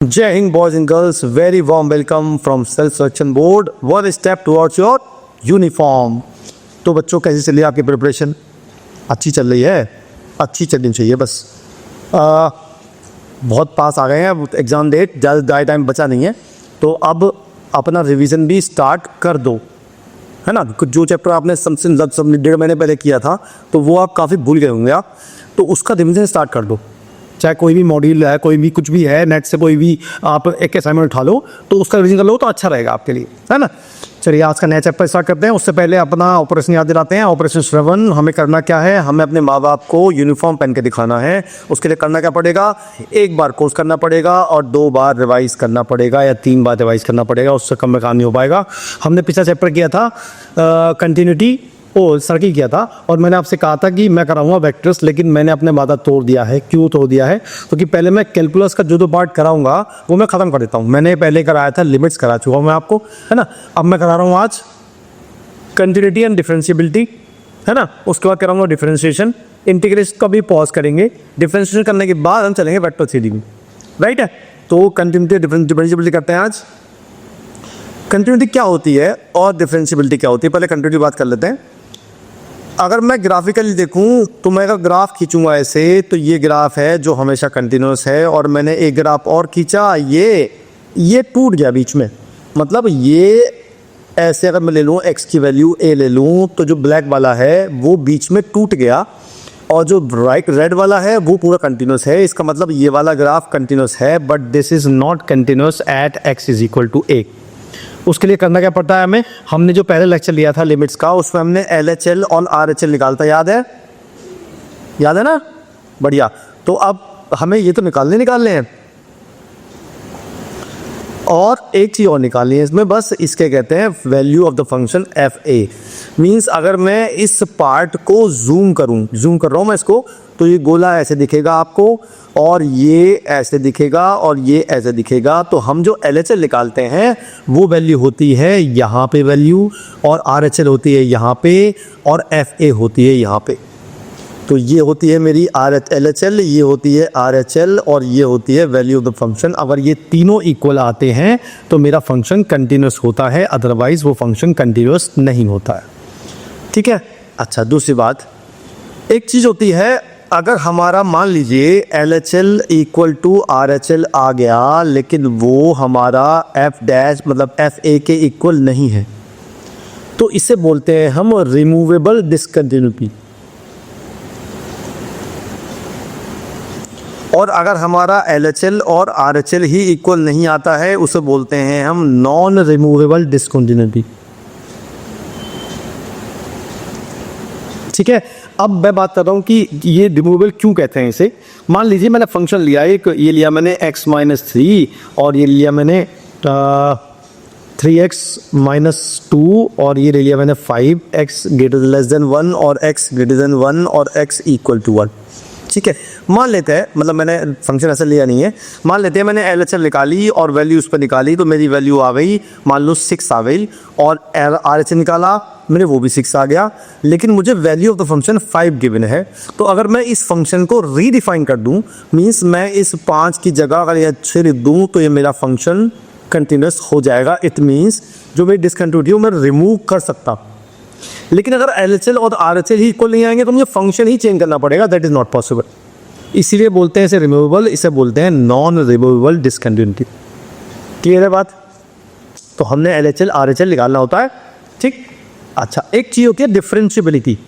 Jai Hind boys and girls, very warm welcome from Self Selection Board. One step towards your uniform. तो बच्चों कैसी चल रही है आपकी प्रिपरेशन? अच्छी चल रही है, अच्छी चलनी चाहिए बस। बहुत पास आ गए हैं, एग्ज़ाम डेट ज़्यादा टाइम बचा नहीं है, तो अब अपना रिवीजन भी स्टार्ट कर दो, है ना। जो चैप्टर आपने समथिंग 1.5 महीने पहले किया था तो वो आप काफ़ी भूल गए होंगे आप, तो उसका रिवीजन स्टार्ट कर दो। चाहे कोई भी मॉड्यूल है, कोई भी कुछ भी है, नेट से कोई भी आप एक असाइनमेंट उठा लो तो उसका रिवीजन कर लो तो अच्छा रहेगा आपके लिए, है ना। चलिए आज का नया चैप्टर स्टार्ट करते हैं। उससे पहले अपना ऑपरेशन याद दिलाते हैं। ऑपरेशन श्रवण हमें करना क्या है, हमें अपने माँ बाप को यूनिफॉर्म पहन के दिखाना है। उसके लिए करना क्या पड़ेगा, एक बार कोर्स करना पड़ेगा और 2 बार रिवाइज करना पड़ेगा या 3 बार रिवाइज करना पड़ेगा, उससे कम में काम नहीं हो पाएगा। हमने पिछला चैप्टर किया था कंटिन्यूटी सर्किल किया था और मैंने आपसे कहा था कि मैं कराऊंगा वेक्टर्स, लेकिन मैंने अपने वादा तोड़ दिया है। क्यों तोड़ दिया है, क्योंकि पहले मैं कैलकुलस का जो पार्ट कराऊंगा वो मैं ख़त्म कर देता हूँ। मैंने पहले कराया था, लिमिट्स करा चुका हूँ मैं आपको, है ना। अब मैं करा रहा हूँ आज कंटिन्यूटी एंड डिफरेंशिएबिलिटी, है ना। उसके बाद कराऊंगा डिफरेंशिएशन, इंटीग्रेशन का भी पॉज करेंगे। डिफरेंशिएशन करने के बाद हम चलेंगे वेक्टर थ्योरी में, राइट है। तो कंटिन्यूटी डिफरेंशिएबिलिटी करते हैं आज। कंटिन्यूटी क्या होती है और डिफरेंशिएबिलिटी क्या होती है, पहले कंटिन्यूटी बात कर लेते हैं। अगर मैं ग्राफिकली देखूं तो मैं अगर ग्राफ खींचूंगा ऐसे, तो ये ग्राफ है जो हमेशा कंटिन्यूस है, और मैंने एक ग्राफ और खींचा, ये टूट गया बीच में। मतलब ये ऐसे अगर मैं ले लूँ x की वैल्यू a ले लूँ तो जो ब्लैक वाला है वो बीच में टूट गया, और जो रेड वाला है वो पूरा कंटिन्यूस है। इसका मतलब ये वाला ग्राफ कंटिन्यूस है, but this is not continuous at x is equal to a। उसके लिए करना क्या पड़ता है हमें, हमने जो पहले लेक्चर लिया था लिमिट्स का, उसमें हमने LHL और RHL निकालता, याद है ना, बढ़िया। तो अब हमें ये तो निकालने हैं, और एक चीज़ और निकालनी है इसमें, बस इसके कहते हैं value of the function FA। Means अगर मैं इस पार्ट को जूम कर रहा हूँ मैं इसको, तो ये गोला ऐसे दिखेगा आपको, और ये ऐसे दिखेगा, और ये ऐसे दिखेगा। तो हम जो LHL निकालते हैं वो वैल्यू होती है यहाँ पे वैल्यू, और RHL होती है यहाँ पे, और FA होती है यहाँ पे। तो ये होती है मेरी LHL, ये होती है RHL, और ये होती है वैल्यू ऑफ द फंक्शन। अगर ये तीनों इक्वल आते हैं तो मेरा फंक्शन कंटिन्यूस होता है, अदरवाइज वो फंक्शन कंटिन्यूस नहीं होता है, ठीक है। अच्छा, दूसरी बात, एक चीज़ होती है, अगर हमारा मान लीजिए LHL इक्वल टू RHL आ गया, लेकिन वो हमारा F' मतलब FA के इक्वल नहीं है, तो इसे बोलते हैं हम रिमूवेबल डिसकंटिन्यूटी। और अगर हमारा LHL और RHL ही इक्वल नहीं आता है, उसे बोलते हैं हम नॉन रिमूवेबल डिसकंटिन्यूटी, ठीक है। अब मैं बात कर रहा हूँ कि ये रिमूवेबल क्यों कहते हैं इसे। मान लीजिए मैंने फंक्शन लिया, एक ये लिया मैंने x-3, और ये लिया मैंने 3x-2, और ये ले लिया मैंने 5x > 1 और x > 1 और x इक्वल टू 1, ठीक है। मान लेते हैं, मतलब मैंने फंक्शन ऐसा लिया नहीं है, मान लेते हैं मैंने LHL निकाली और वैल्यू उस पर निकाली, तो मेरी वैल्यू आ गई, मान लो 6 आ गई, और RHL निकाला मैंने, वो भी 6 आ गया, लेकिन मुझे value of the function 5 given है। तो अगर मैं इस फंक्शन को रीडिफाइन कर दूं, मीन्स मैं इस 5 की जगह अगर ये 6 लिख दूं, तो ये मेरा फंक्शन कंटिन्यूस हो जाएगा। इट मीन्स जो मेरी डिसकंटिन्यूटी मैं रिमूव कर सकता। लेकिन अगर LHL और RHL ही इक्वल नहीं आएंगे तो मुझे फंक्शन ही चेंज करना पड़ेगा, दैट इज नॉट पॉसिबल। इसीलिए बोलते हैं इसे रिमूवेबल, इसे बोलते हैं नॉन रिमूवेबल डिसकंटिन्यूटी। क्लियर है बात। तो हमने LHL RHL निकालना होता है, ठीक। अच्छा, एक चीज होती है डिफरेंशिएबिलिटी।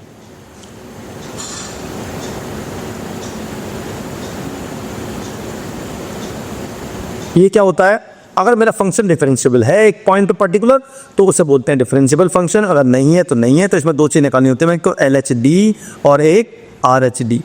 ये क्या होता है, अगर मेरा फंक्शन डिफरेंशिएबल है एक पॉइंट पे पर्टिकुलर, तो उसे बोलते हैं डिफरेंशिएबल फंक्शन। अगर नहीं है तो नहीं है। तो इसमें 2 चीज़ निकालनी होती है, एक तो LHD और एक RHD,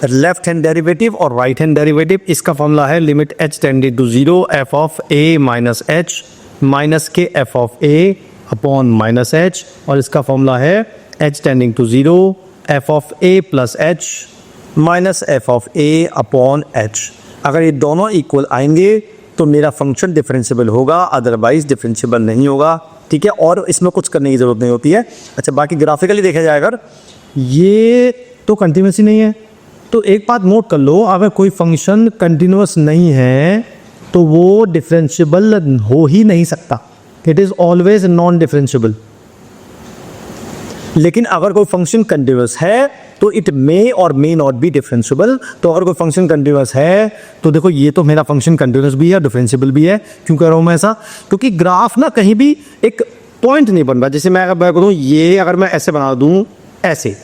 लेफ्ट हैंड डेरिवेटिव और राइट हैंड डेरिवेटिव। इसका फॉर्मूला है limit h tending to 0 f of a minus h minus के f of a upon minus h, और इसका फॉर्मूला है h tending to 0 f of a plus h minus f of a upon h। अगर ये दोनों equal आएंगे तो मेरा फंक्शन डिफरेंशिएबल होगा, अदरवाइज डिफरेंशिएबल नहीं होगा, ठीक है। और इसमें कुछ करने की ज़रूरत नहीं होती है। अच्छा, बाकी ग्राफिकली देखा जाए, अगर ये तो कंटिन्यूस ही नहीं है, तो एक बात नोट कर लो, अगर कोई फंक्शन कंटिन्यूस नहीं है तो वो डिफरेंशिएबल हो ही नहीं सकता, it is always non differentiable. लेकिन अगर कोई फंक्शन कंटिन्यूअस है तो इट मे और मे नॉट बी डिफरेंशिएबल। तो अगर कोई फंक्शन कंटिन्यूअस है तो देखो ये तो मेरा फंक्शन कंटिन्यूअस भी है, डिफरेंशिएबल भी है। क्यों कर रहा हूं मैं ऐसा? क्योंकि ग्राफ ना कहीं भी एक पॉइंट नहीं बन रहा। जैसे मैं अगर करूँ ये, अगर मैं ऐसे बना दूं ऐसे,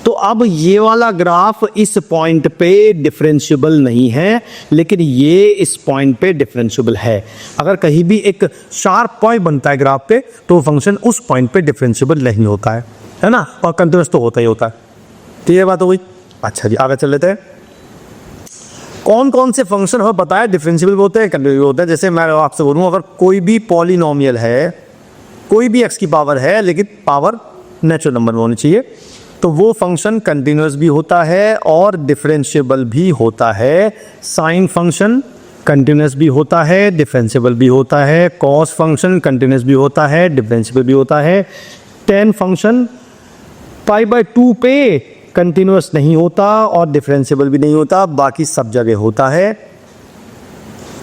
तो अब ये वाला ग्राफ इस पॉइंट पे डिफरेंशिएबल नहीं है, लेकिन ये इस पॉइंट पे डिफरेंशिएबल है। अगर कहीं भी एक शार्प पॉइंट बनता है ग्राफ पे तो फंक्शन उस पॉइंट पे डिफरेंशिएबल नहीं होता है ना, और कंटिन्यूअस तो होता ही होता है। तो ये बात हो गई। अच्छा जी, आगे चल लेते हैं। कौन कौन से फंक्शन हमें पता है डिफरेंशिएबल होते हैं, कंटिन्यूअस होते हैं। जैसे मैं आपसे बोलूँ, अगर कोई भी पॉलिनोमियल है, कोई भी x की पावर है, लेकिन पावर नेचुरल नंबर में होनी चाहिए, तो वो फंक्शन कंटिन्यूअस भी होता है और डिफरेंशिएबल भी होता है। साइन फंक्शन कंटिन्यूअस भी होता है, डिफरेंशिएबल भी होता है। कॉस फंक्शन कंटिन्यूअस भी होता है, डिफरेंशिएबल भी होता है। टेन फंक्शन π/2 पे कंटिन्यूअस नहीं होता और डिफरेंशिएबल भी नहीं होता, बाकी सब जगह होता है।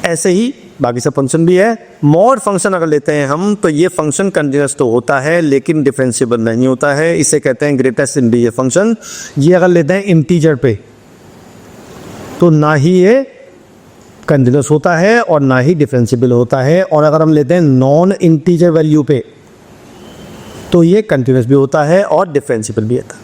ऐसे ही बाकी सब फंक्शन भी है। मॉड फंक्शन अगर लेते हैं हम, तो ये फंक्शन कंटिन्यूअस तो होता है लेकिन डिफरेंशिएबल नहीं होता है। इसे कहते हैं ग्रेटेस्ट इंटीजर फंक्शन। ये अगर लेते हैं इंटीजर पे तो ना ही ये कंटिन्यूअस होता है और ना ही डिफरेंशिएबल होता है। और अगर हम लेते हैं नॉन इंटीजर वैल्यू पे तो ये कंटिन्यूअस भी होता है और डिफरेंशिएबल भी होता है।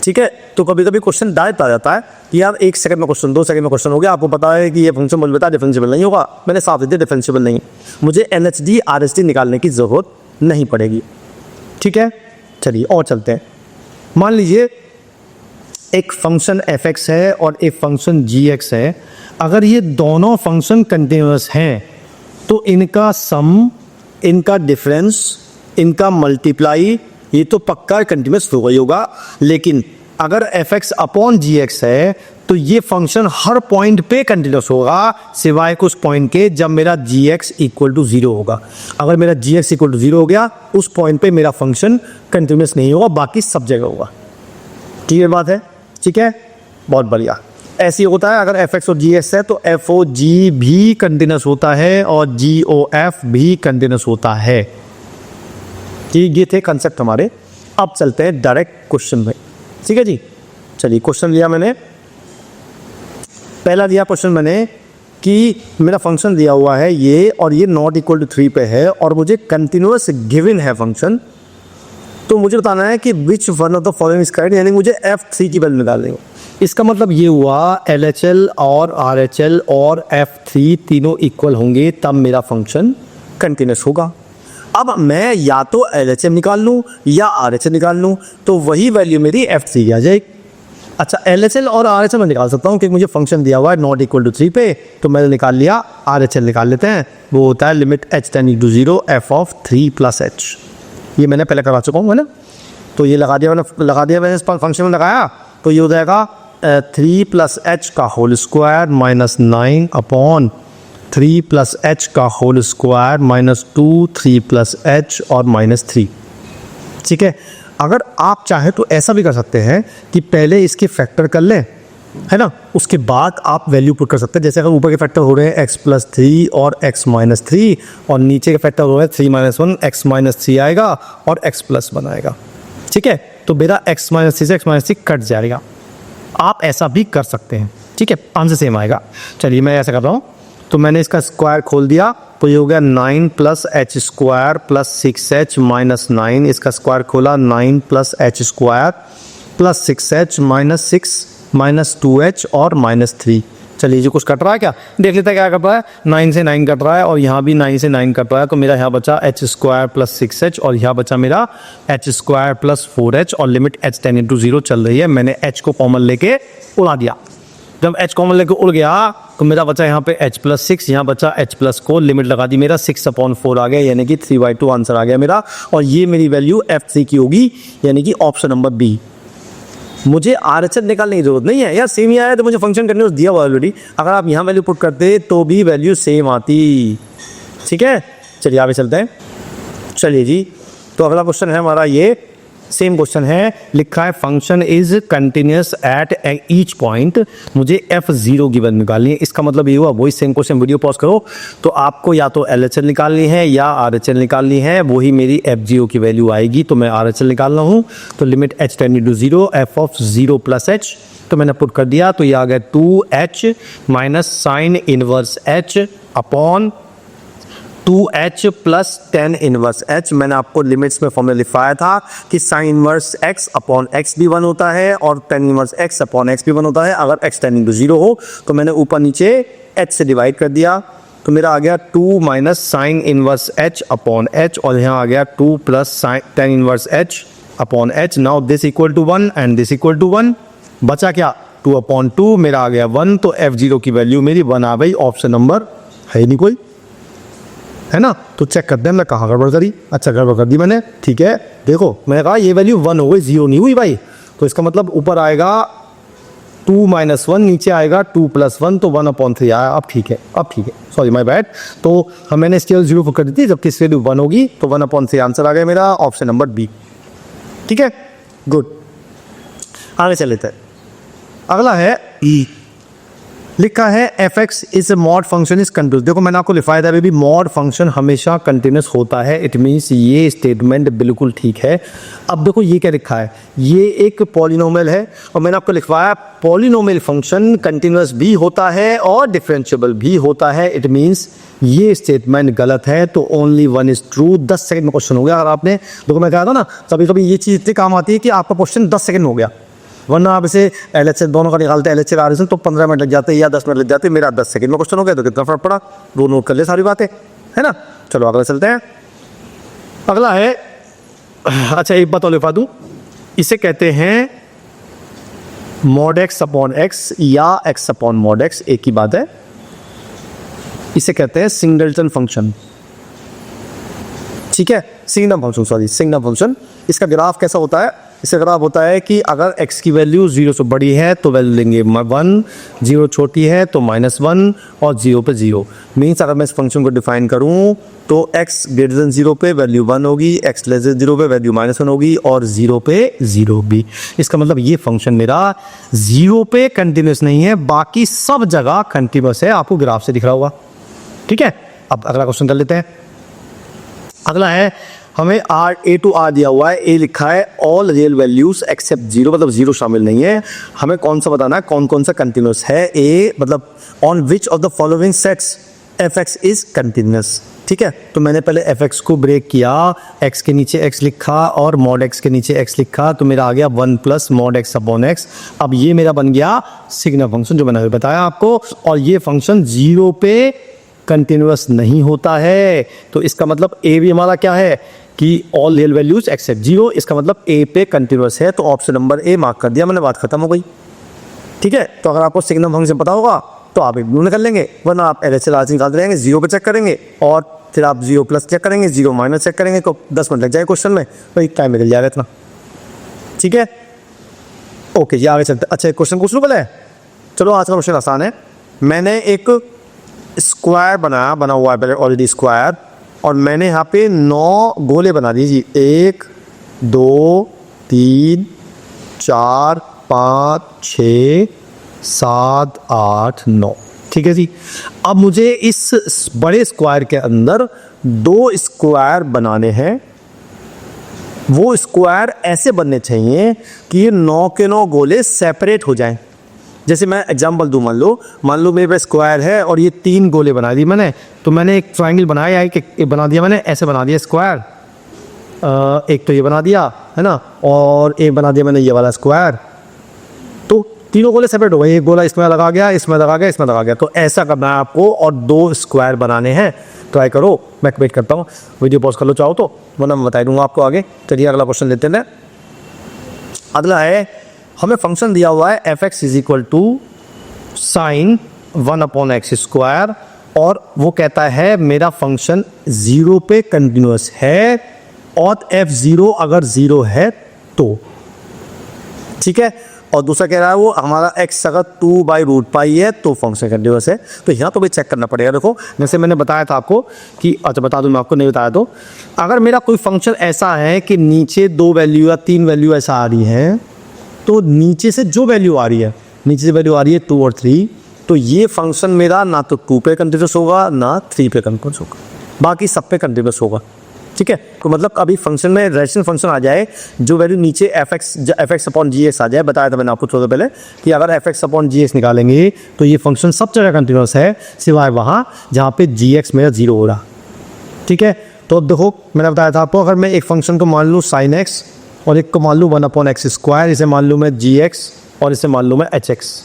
ठीक है, तो कभी कभी क्वेश्चन डायरेक्ट आ जाता है कि यार 1 सेकंड में क्वेश्चन, 2 सेकंड में क्वेश्चन हो गया, आपको पता है कि ये फंक्शन मुझे बता डिफरेंशिएबल नहीं होगा, मैंने साफ दे दिया डिफरेंशिएबल नहीं, मुझे NHD RHD निकालने की ज़रूरत नहीं पड़ेगी। ठीक है, चलिए और चलते हैं। मान लीजिए एक फंक्शन fx है और एक फंक्शन gx है। अगर ये दोनों फंक्शन कंटिन्यूअस हैं तो इनका सम, इनका डिफरेंस, इनका मल्टीप्लाई, ये तो पक्का कंटिन्यूअस हो गई होगा। लेकिन अगर fx अपॉन gx है तो ये फंक्शन हर पॉइंट पे कंटिन्यूअस होगा सिवाय कुछ पॉइंट के, जब मेरा gx इक्वल टू 0 होगा। अगर मेरा gx इक्वल टू 0 हो गया, उस पॉइंट पे मेरा फंक्शन कंटिन्यूअस नहीं होगा, बाकी सब जगह होगा। क्लियर बात है? ठीक है, बहुत बढ़िया। ऐसे होता है अगर fx और gx है तो fog भी कंटिन्यूअस होता है और gof भी कंटिन्यूअस होता है। ये थे कंसेप्ट हमारे। अब चलते हैं डायरेक्ट क्वेश्चन में। ठीक है जी, चलिए क्वेश्चन लिया मैंने। पहला दिया क्वेश्चन मैंने कि मेरा फंक्शन दिया हुआ है ये, और ये नॉट इक्वल टू 3 पे है और मुझे कंटिन्यूअस गिवन है फंक्शन। तो मुझे बताना है कि which one of the following is correct, यानी मुझे f3 की वैल्यू निकाल देंगे। इसका मतलब ये हुआ LHL और RHL और f3 तीनों इक्वल होंगे तब मेरा फंक्शन कंटिन्यूअस होगा। अब मैं या तो LHM निकाल लूँ या RHL निकाल लूँ, तो वही वैल्यू मेरी f3 आ जाएगी। अच्छा, LHL और RHL मैं निकाल सकता हूँ क्योंकि मुझे फंक्शन दिया हुआ है नॉट इक्वल टू 3 पे, तो मैंने निकाल लिया। RHL निकाल लेते हैं, वो होता है limit h tending to 0 f of 3 + h। ये मैंने पहले करवा चुका हूँ, है ना। तो ये लगा दिया मैंने इस फंक्शन में लगाया, तो ये हो जाएगा 3 + h का whole square minus 9 upon 3 + h का होल स्क्वायर माइनस 2, 3 + h और -3। ठीक है, अगर आप चाहे तो ऐसा भी कर सकते हैं कि पहले इसके फैक्टर कर लें, है ना, उसके बाद आप वैल्यू पुट कर सकते हैं। जैसे अगर ऊपर के फैक्टर हो रहे हैं x + 3 और x - 3 और नीचे के फैक्टर हो रहे हैं 3 - 1, x - 3 आएगा और x + 1 आएगा। ठीक है, तो मेरा x - 3 से x - 3 कट जाएगा। आप ऐसा भी कर सकते हैं। ठीक है, आंसर सेम आएगा। चलिए मैं ऐसा कर रहा हूँ, तो मैंने इसका स्क्वायर खोल दिया, तो ये हो गया 9 + h² + 6h - 9। इसका स्क्वायर खोला, 9 + h² + 6h - 6 - 2h और -3। चलिए जो कुछ कट रहा है क्या देख लेते हैं, क्या कट रहा है। 9 से 9 कट रहा है और यहाँ भी 9 से 9 कट रहा है, तो मेरा यहाँ बचा h² + 6h और यहाँ बचा मेरा h² + 4h और लिमिट h टेंडिंग टू 0 चल रही है। मैंने h को कॉमन लेके उड़ा दिया। जब h कॉमन लेके उड़ गया तो मेरा बचा यहाँ पे h + 6, यहाँ बचा h + को लिमिट लगा दी, मेरा 6/4 आ गया, यानी कि 3/2 आंसर आ गया मेरा। और ये मेरी वैल्यू f3 की होगी, यानी कि ऑप्शन नंबर बी। मुझे RHL निकालने की जरूरत नहीं है यार, सेम ही आया तो मुझे फंक्शन कंटिन्यूअस दिया हुआ ऑलरेडी। अगर आप यहाँ वैल्यू पुट करते तो भी वैल्यू सेम आती। ठीक है, चलिए आगे चलते हैं। चलिए जी, तो अगला क्वेश्चन है हमारा ये सेम क्वेश्चन है, लिखा है function is continuous at each point, मुझे f0 की वैल्यू निकालनी है। इसका मतलब ये हुआ, वही सेम क्वेश्चन, वीडियो पॉज करो, तो आपको या तो LHL निकालनी है या RHL निकालनी है, वही मेरी f0 की वैल्यू आएगी। तो मैं RHL निकाल रहा हूँ, तो limit h tending to 0 f(0 + h), तो मैंने पुट कर दिया, तो ये आ गया 2h minus sine inverse h upon 2h plus tan inverse h। मैंने आपको लिमिट्स में फॉर्मूला लिखवाया था कि sine inverse x upon x भी 1 होता है और tan inverse x upon x भी 1 होता है अगर x टेंडिंग टू 0 हो। तो मैंने ऊपर नीचे h से डिवाइड कर दिया, तो मेरा आ गया 2 minus sine inverse h upon h, और यहाँ आ गया 2 plus tan inverse h upon h। Now this equal to 1 and this equal to 1, बचा क्या 2/2, मेरा आ गया 1। तो f0 की वैल्यू मेरी 1 आ गई। ऑप्शन नंबर है नहीं कोई, है ना। तो चेक करते हैं मैं कहाँ गड़बड़ करी। अच्छा गड़बड़ कर दी मैंने, ठीक है। देखो मैंने कहा ये वैल्यू 1 हो गई, 0 नहीं हुई भाई। तो इसका मतलब ऊपर आएगा 2 - 1, नीचे आएगा 2 + 1, तो 1/3 आया। अब ठीक है, अब ठीक है, सॉरी माय बैड। तो हम मैंने इसकी वैल्यू 0 कर दी थी, जबकि इसकी वैल्यू 1 होगी, तो 1/3 आंसर आ गया मेरा, ऑप्शन नंबर बी। ठीक है, गुड। आगे चल लेते हैं। अगला है ई, लिखा है f(x) is mod function is continuous. देखो मैंने आपको लिखवाया था बेबी, मॉड फंक्शन हमेशा कंटिन्यूस होता है। इट मीन्स ये स्टेटमेंट बिल्कुल ठीक है। अब देखो ये क्या लिखा है, ये एक पॉलिनोमियल है और मैंने आपको लिखवाया पॉलिनोमियल फंक्शन कंटिन्यूस भी होता है और डिफरेंशिएबल भी होता है। इट मीन्स ये स्टेटमेंट गलत है, तो ओनली 1 इज ट्रू। 10 सेकंड में क्वेश्चन हो गया। अगर आपने, देखो मैं कहा था ना, कभी कभी ये चीज़ इतनी काम आती है कि आपका क्वेश्चन 10 सेकंड में हो गया, वरना आप इसे LHL दोनों का निकालते हैं, LHL RHL, तो 15 मिनट लग जाते हैं या 10 मिनट लग जाते हैं। मेरा 10 सेकंड में क्वेश्चन हो गया, तो कितना फर्क पड़ा, वो नोट कर ले सारी बातें, है ना। चलो अगला चलते हैं। अगला है, अच्छा एक बात और लिखवा दूँ, इसे कहते हैं mod x अपॉन x या x अपॉन mod x, एक ही बात है। इसे कहते हैं सिंगलटन फंक्शन, ठीक है, signum function, sorry signum function. इसका ग्राफ कैसा होता है, इसका ग्राफ होता है कि अगर x की वैल्यू 0 से बड़ी है तो वैल्यू लेंगे 1, 0 छोटी है तो -1 और 0 पे 0। मीन्स अगर मैं इस फंक्शन को डिफाइन करूं तो x ग्रेटर देन 0 पे वैल्यू 1 होगी, x लेस देन 0 पे वैल्यू -1 होगी और 0 पे 0 भी। इसका मतलब ये फंक्शन मेरा 0 पे कंटिन्यूस नहीं है, बाकी सब जगह कंटिन्यूस है, आपको ग्राफ से दिख रहा होगा। ठीक है, अब अगला क्वेश्चन कर लेते हैं। अगला है, हमें A to R दिया हुआ है, A लिखा है ऑल रियल वैल्यूज एक्सेप्ट 0, मतलब 0 शामिल नहीं है। हमें कौन सा बताना है, कौन कौन सा कंटिन्यूस है। A मतलब on which of the following sets f(x) is continuous. ठीक है, तो मैंने पहले f(x) को ब्रेक किया, x के नीचे x लिखा और mod x के नीचे x लिखा, तो मेरा आ गया 1 plus mod x upon x। अब ये मेरा बन गया सिग्नम फंक्शन, जो मैंने बताया आपको, और ये फंक्शन 0 पे कंटिन्यूस नहीं होता है। तो इसका मतलब A भी हमारा क्या है कि ऑल रियल वैल्यूज एक्सेप्ट 0, इसका मतलब A पे कंटिन्यूस है, तो ऑप्शन नंबर A मार्क कर दिया मैंने, बात खत्म हो गई। ठीक है, तो अगर आपको सिग्नम फंक्शन पता होगा तो आप इग्नोर निकल लेंगे, वरना आप LHL RHL निकालते रहेंगे, 0 पे चेक करेंगे और फिर आप 0 प्लस चेक करेंगे, 0 माइनस चेक करेंगे, तो 10 मिनट लग जाएगा क्वेश्चन में, तो एक टाइम निकल जाएगा इतना। ठीक है, ओके जी आगे चलते। अच्छा एक क्वेश्चन पूछ लूँ पहले, चलो आज का क्वेश्चन आसान है। मैंने एक स्क्वायर बना हुआ है पहले ऑलरेडी स्क्वायर, और मैंने यहाँ पे 9 गोले बना दिए जी, 1 2 3 4 5 6 7 8 9। ठीक है जी, अब मुझे इस बड़े स्क्वायर के अंदर 2 स्क्वायर बनाने हैं। वो स्क्वायर ऐसे बनने चाहिए कि ये 9 के 9 गोले सेपरेट हो जाएं। जैसे मैं एग्जांपल दूं, मान लो मेरे पास स्क्वायर है और ये 3 गोले बना दी मैंने, तो मैंने एक ट्रायंगल बनाया, एक बना दिया मैंने, ऐसे बना दिया स्क्वायर, एक तो ये बना दिया है ना, और एक बना दिया मैंने ये वाला स्क्वायर, तो तीनों गोले सेपरेट हो गए, एक गोला इसमें लगा गया, इसमें लगा गया, इसमें लगा गया। तो ऐसा करना है आपको, और 2 स्क्वायर बनाने हैं। ट्राई करो, मैं वेट करता हूँ, वीडियो पॉज कर लो चाहो तो, वरना मैं बता दूंगा आपको आगे। चलिए अगला क्वेश्चन लेते हैं। अगला है, हमें फंक्शन दिया हुआ है f(x) is equal to sign 1/x², और वो कहता है मेरा फंक्शन 0 पे कंटिन्यूस है और f(0) अगर 0 है तो। ठीक है, और दूसरा कह रहा है वो हमारा x अगर 2/√π है तो फंक्शन कंटिन्यूस है। तो यहाँ तो भी चेक करना पड़ेगा। देखो जैसे मैंने बताया था आपको कि, अच्छा बता दूँ मैं आपको, नहीं बताया तो, अगर मेरा कोई फंक्शन ऐसा है कि नीचे 2 वैल्यू या 3 वैल्यू ऐसा आ रही है, तो नीचे से जो वैल्यू आ रही है, नीचे से वैल्यू आ रही है 2 और 3, तो ये फंक्शन मेरा ना तो 2 पे कंटिन्यूस होगा ना 3 पे कंटिन्यूस होगा, बाकी सब पे कंटिन्यूस होगा। ठीक है, तो मतलब अभी फंक्शन में रैशनल फंक्शन आ जाए, जो वैल्यू नीचे एफ एक्स अपॉन जी एक्स आ जाए, बताया था मैंने आपको थोड़ा पहले कि अगर एफ एक्स अपॉन जी एक्स निकालेंगे तो ये फंक्शन सब जगह कंटिन्यूस है सिवाय वहाँ जहाँ पे जी एक्स मेरा 0 हो रहा। ठीक है, तो अब देखो मैंने बताया था आपको, अगर मैं एक फंक्शन को मान लूँ साइन एक्स और एक को मान लूँ 1/x², इसे मान लूँ मैं जी एक्स और इसे मान लूँ मैं एच एक्स,